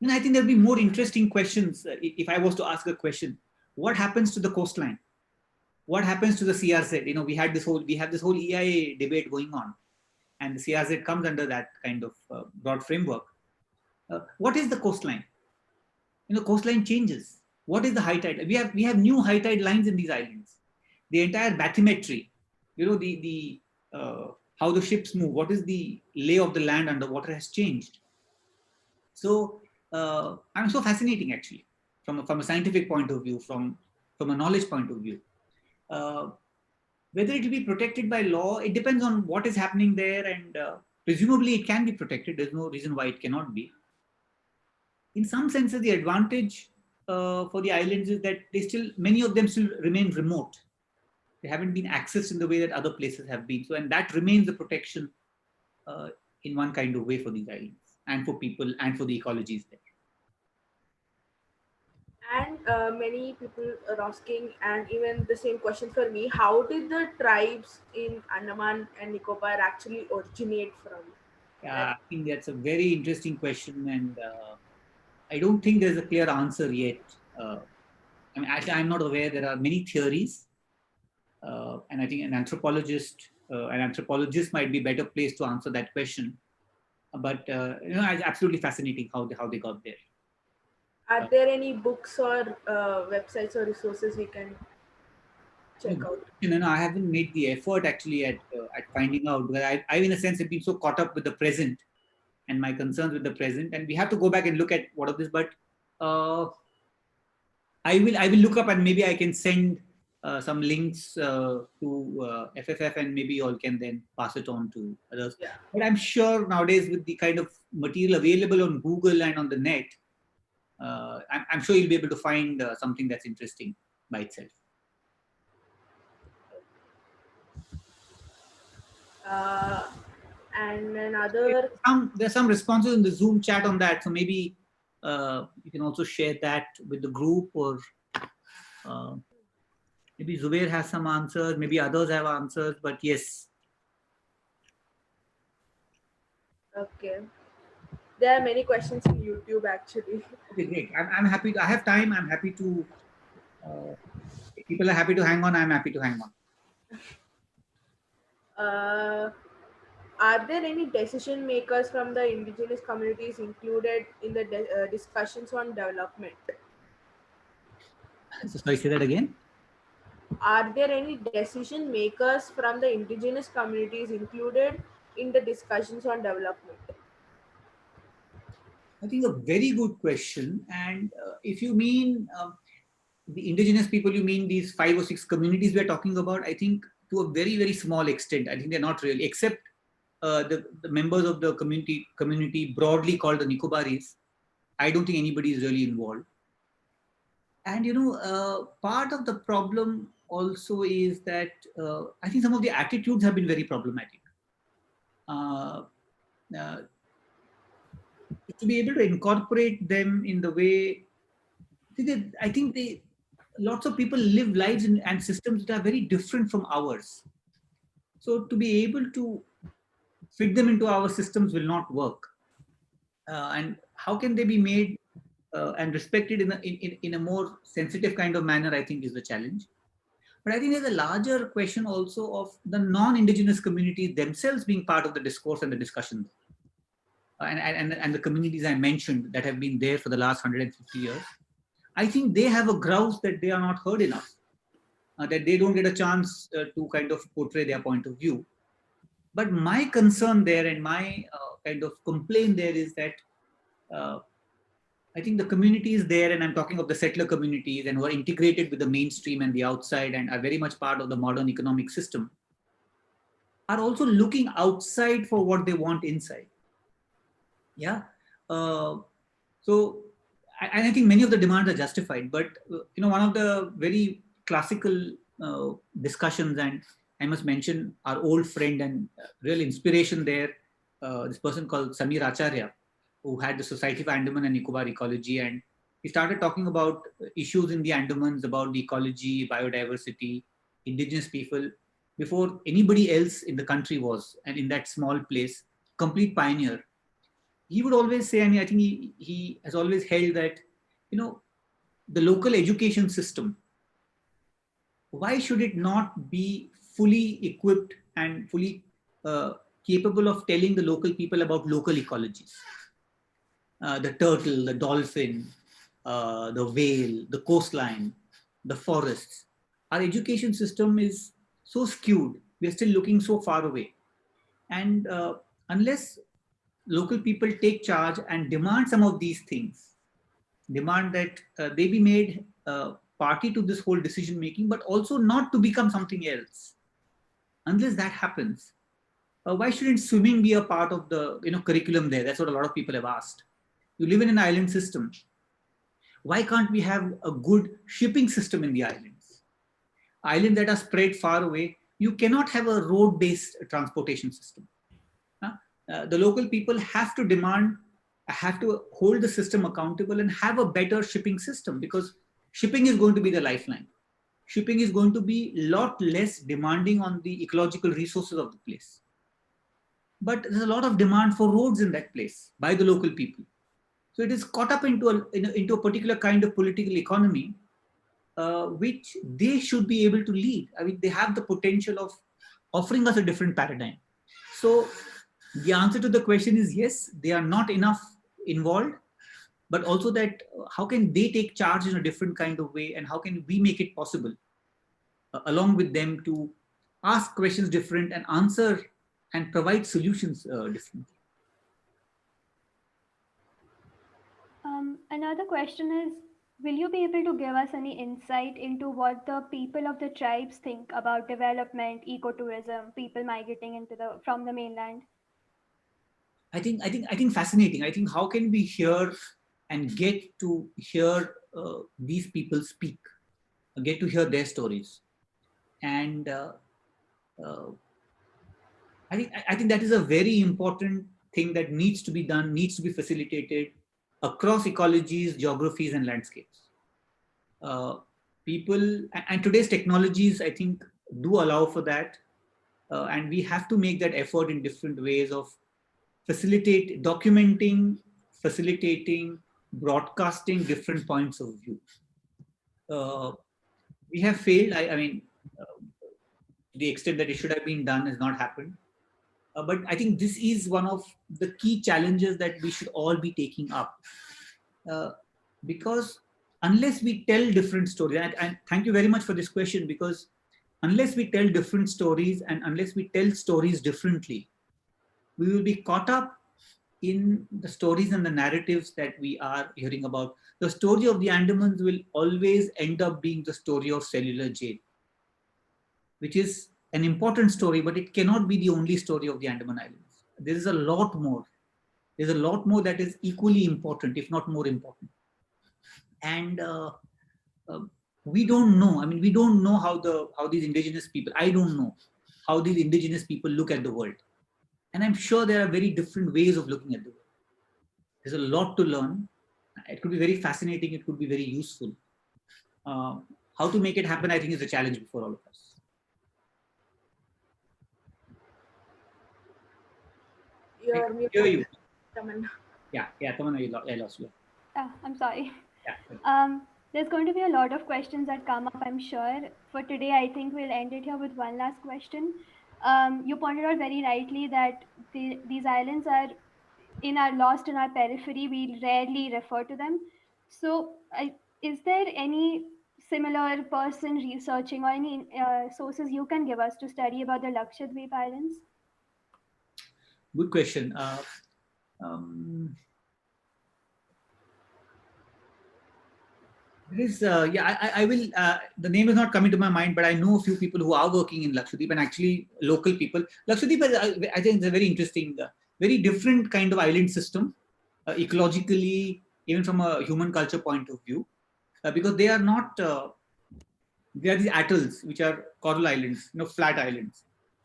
And I think there'll be more interesting questions. If I was to ask a question, what happens to the coastline? What happens to the CRZ? We have this whole EIA debate going on, and the CRZ comes under that kind of broad framework. What is the coastline? Coastline changes. What is the high tide? We have new high tide lines in these islands. The entire bathymetry, the how the ships move, what is the lay of the land underwater has changed. So I'm so fascinating actually from a scientific point of view, from a knowledge point of view. Whether it will be protected by law, it depends on what is happening there, and presumably it can be protected. There's no reason why it cannot be. In some senses, the advantage for the islands is that many of them still remain remote. They haven't been accessed in the way that other places have been. So, and that remains the protection in one kind of way for these islands and for people and for the ecologies there. And many people are asking, and even the same question for me: how did the tribes in Andaman and Nicobar actually originate from? I think that's a very interesting question, and I don't think there's a clear answer yet. Actually, I'm not aware. There are many theories, and I think an anthropologist might be better placed to answer that question. But it's absolutely fascinating how they got there. Are there any books or websites or resources we can check out? I haven't made the effort actually at finding out, because I in a sense have been so caught up with the present and my concerns with the present, and we have to go back and look at what of this. But I will look up, and maybe I can send some links to FFF, and maybe you all can then pass it on to others. Yeah. But I'm sure nowadays, with the kind of material available on Google and on the net, I'm sure you'll be able to find something that's interesting by itself. And another, there's some responses in the Zoom chat on that, so maybe you can also share that with the group, or maybe Zubair has some answers, maybe others have answers, but yes. Okay. There are many questions in YouTube actually. Okay, great. I'm happy to, I have time. I'm happy to, if people are happy to hang on, I'm happy to hang on. Are there any decision makers from the indigenous communities included in the discussions on development? So, sorry, say that again. Are there any decision makers from the indigenous communities included in the discussions on development? I think a very good question. And if you mean the indigenous people, you mean these 5 or 6 communities we're talking about, I think to a very, very small extent. I think they're not really, except the members of the community broadly called the Nicobaris. I don't think anybody is really involved. And part of the problem also is that I think some of the attitudes have been very problematic. To be able to incorporate them in the way, I think lots of people live lives and systems that are very different from ours. So to be able to fit them into our systems will not work. And how can they be made and respected in a more sensitive kind of manner, I think is the challenge. But I think there's a larger question also of the non-indigenous communities themselves being part of the discourse and the discussion. And the communities I mentioned that have been there for the last 150 years, I think they have a grouse that they are not heard enough, that they don't get a chance to kind of portray their point of view. But my concern there and my kind of complaint there is that I think the communities there, and I'm talking of the settler communities and who are integrated with the mainstream and the outside and are very much part of the modern economic system, are also looking outside for what they want inside. Yeah. So I think many of the demands are justified, but one of the very classical discussions, and I must mention our old friend and real inspiration there, this person called Samir Acharya, who had the Society for Andaman and Nicobar Ecology, and he started talking about issues in the Andamans, about the ecology, biodiversity, indigenous people, before anybody else in the country was, and in that small place, complete pioneer. he would always say, I mean, I think he has always held that, the local education system, why should it not be fully equipped and fully uh, capable of telling the local people about local ecologies? The turtle, the dolphin, the whale, the coastline, the forests. Our education system is so skewed. We're still looking so far away. And unless local people take charge and demand some of these things, demand that they be made party to this whole decision making, but also not to become something else. Unless that happens, why shouldn't swimming be a part of the curriculum there? That's what a lot of people have asked. You live in an island system. Why can't we have a good shipping system in the islands? Islands that are spread far away, you cannot have a road-based transportation system. The local people have to demand, have to hold the system accountable and have a better shipping system, because shipping is going to be the lifeline. Shipping is going to be a lot less demanding on the ecological resources of the place. But there's a lot of demand for roads in that place by the local people. So it is caught up into a particular kind of political economy, which they should be able to lead. I mean, they have the potential of offering us a different paradigm. So the answer to the question is yes, they are not enough involved, but also that how can they take charge in a different kind of way, and how can we make it possible along with them to ask questions different and answer and provide solutions differently. Another question is, will you be able to give us any insight into what the people of the tribes think about development, ecotourism, people migrating from the mainland? I think fascinating. I think how can we hear and get to hear these people speak, get to hear their stories, and I think that is a very important thing that needs to be done, needs to be facilitated across ecologies, geographies, and landscapes. People and today's technologies, I think, do allow for that, and we have to make that effort in different ways of documenting, facilitating, broadcasting different points of view. We have failed. I mean, the extent that it should have been done has not happened. But I think this is one of the key challenges that we should all be taking up. Because unless we tell different stories, and thank you very much for this question, because unless we tell different stories and unless we tell stories differently, we will be caught up in the stories and the narratives that we are hearing about. The story of the Andamans will always end up being the story of cellular jail, which is an important story, but it cannot be the only story of the Andaman Islands. There is a lot more. There's a lot more that is equally important, if not more important. And we don't know. I mean, we don't know how these indigenous people. I don't know how these indigenous people look at the world. And I'm sure there are very different ways of looking at the world. There's a lot to learn. It could be very fascinating. It could be very useful. How to make it happen, I think, is a challenge before all of us. You're I hear you. Tamanna. Yeah, Tamanna, I lost you. I'm sorry. Yeah. There's going to be a lot of questions that come up, I'm sure. For today, I think we'll end it here with one last question. You pointed out very rightly that these islands are lost in our periphery. We rarely refer to them. So, is there any similar person researching or any sources you can give us to study about the Lakshadweep Islands? Good question. There is, I will, the name is not coming to my mind, but I know a few people who are working in Lakshadweep, and actually local people. Lakshadweep, I think it's a very interesting, very different kind of island system, ecologically, even from a human culture point of view, because they are not, they are these atolls, which are coral islands, flat islands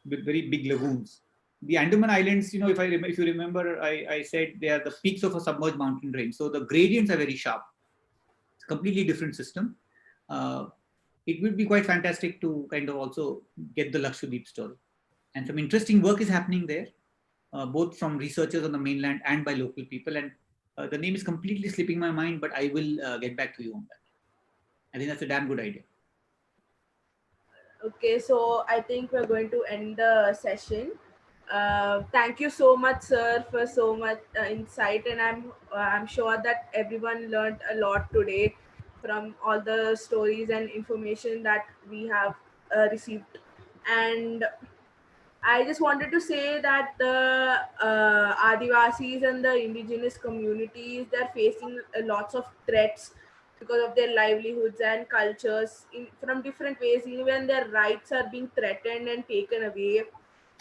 with very big lagoons. The Andaman Islands, if you remember, I said they are the peaks of a submerged mountain range. So the gradients are very sharp. It's a completely different system. It would be quite fantastic to kind of also get the Lakshadweep story. And some interesting work is happening there. both from researchers on the mainland and by local people. And the name is completely slipping my mind, but I will get back to you on that. I think that's a damn good idea. Okay, so I think we're going to end the session. Thank you so much, sir, for so much insight, and I'm sure that everyone learned a lot today from all the stories and information that we have received. And I just wanted to say that the Adivasis and the indigenous communities, they're facing lots of threats because of their livelihoods and cultures from different ways. Even their rights are being threatened and taken away.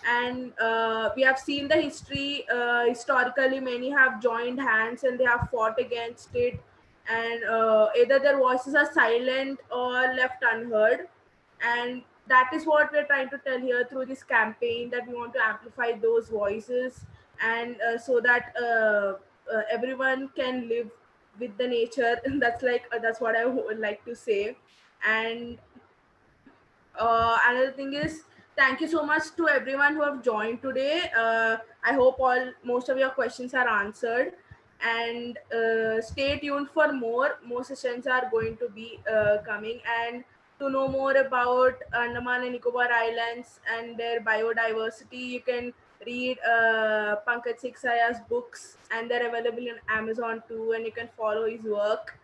And we have seen the history. Historically, many have joined hands and they have fought against it. And either their voices are silent or left unheard, and that is what we're trying to tell here through this campaign, that we want to amplify those voices, and so that everyone can live with the nature. That's what I would like to say. And another thing is, thank you so much to everyone who have joined today. I hope all most of your questions are answered, and stay tuned for more sessions are going to be coming. And to know more about Andaman and Nicobar Islands and their biodiversity, you can read Pankaj Siksaya's books, and they're available on Amazon too, and you can follow his work.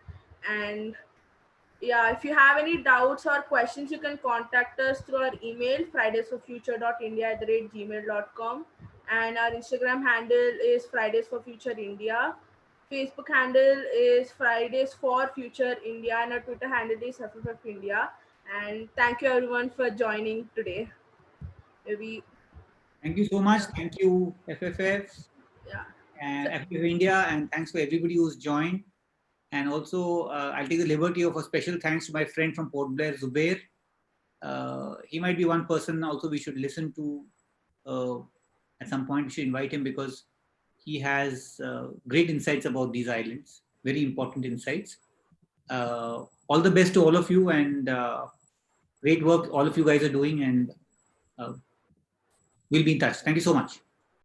And yeah, if you have any doubts or questions, you can contact us through our email, fridaysforfuture.india@gmail.com, and our Instagram handle is Fridays for Future India. Facebook handle is Fridays for Future India, and our Twitter handle is FFF India. And thank you everyone for joining today. Maybe Thank you so much. Thank you, FFF yeah. and FFF India, and thanks for everybody who's joined. And also, I'll take the liberty of a special thanks to my friend from Port Blair, Zubair. He might be one person also we should listen to at some point. We should invite him because he has great insights about these islands, very important insights. All the best to all of you, and great work all of you guys are doing, and we'll be in touch. Thank you so much.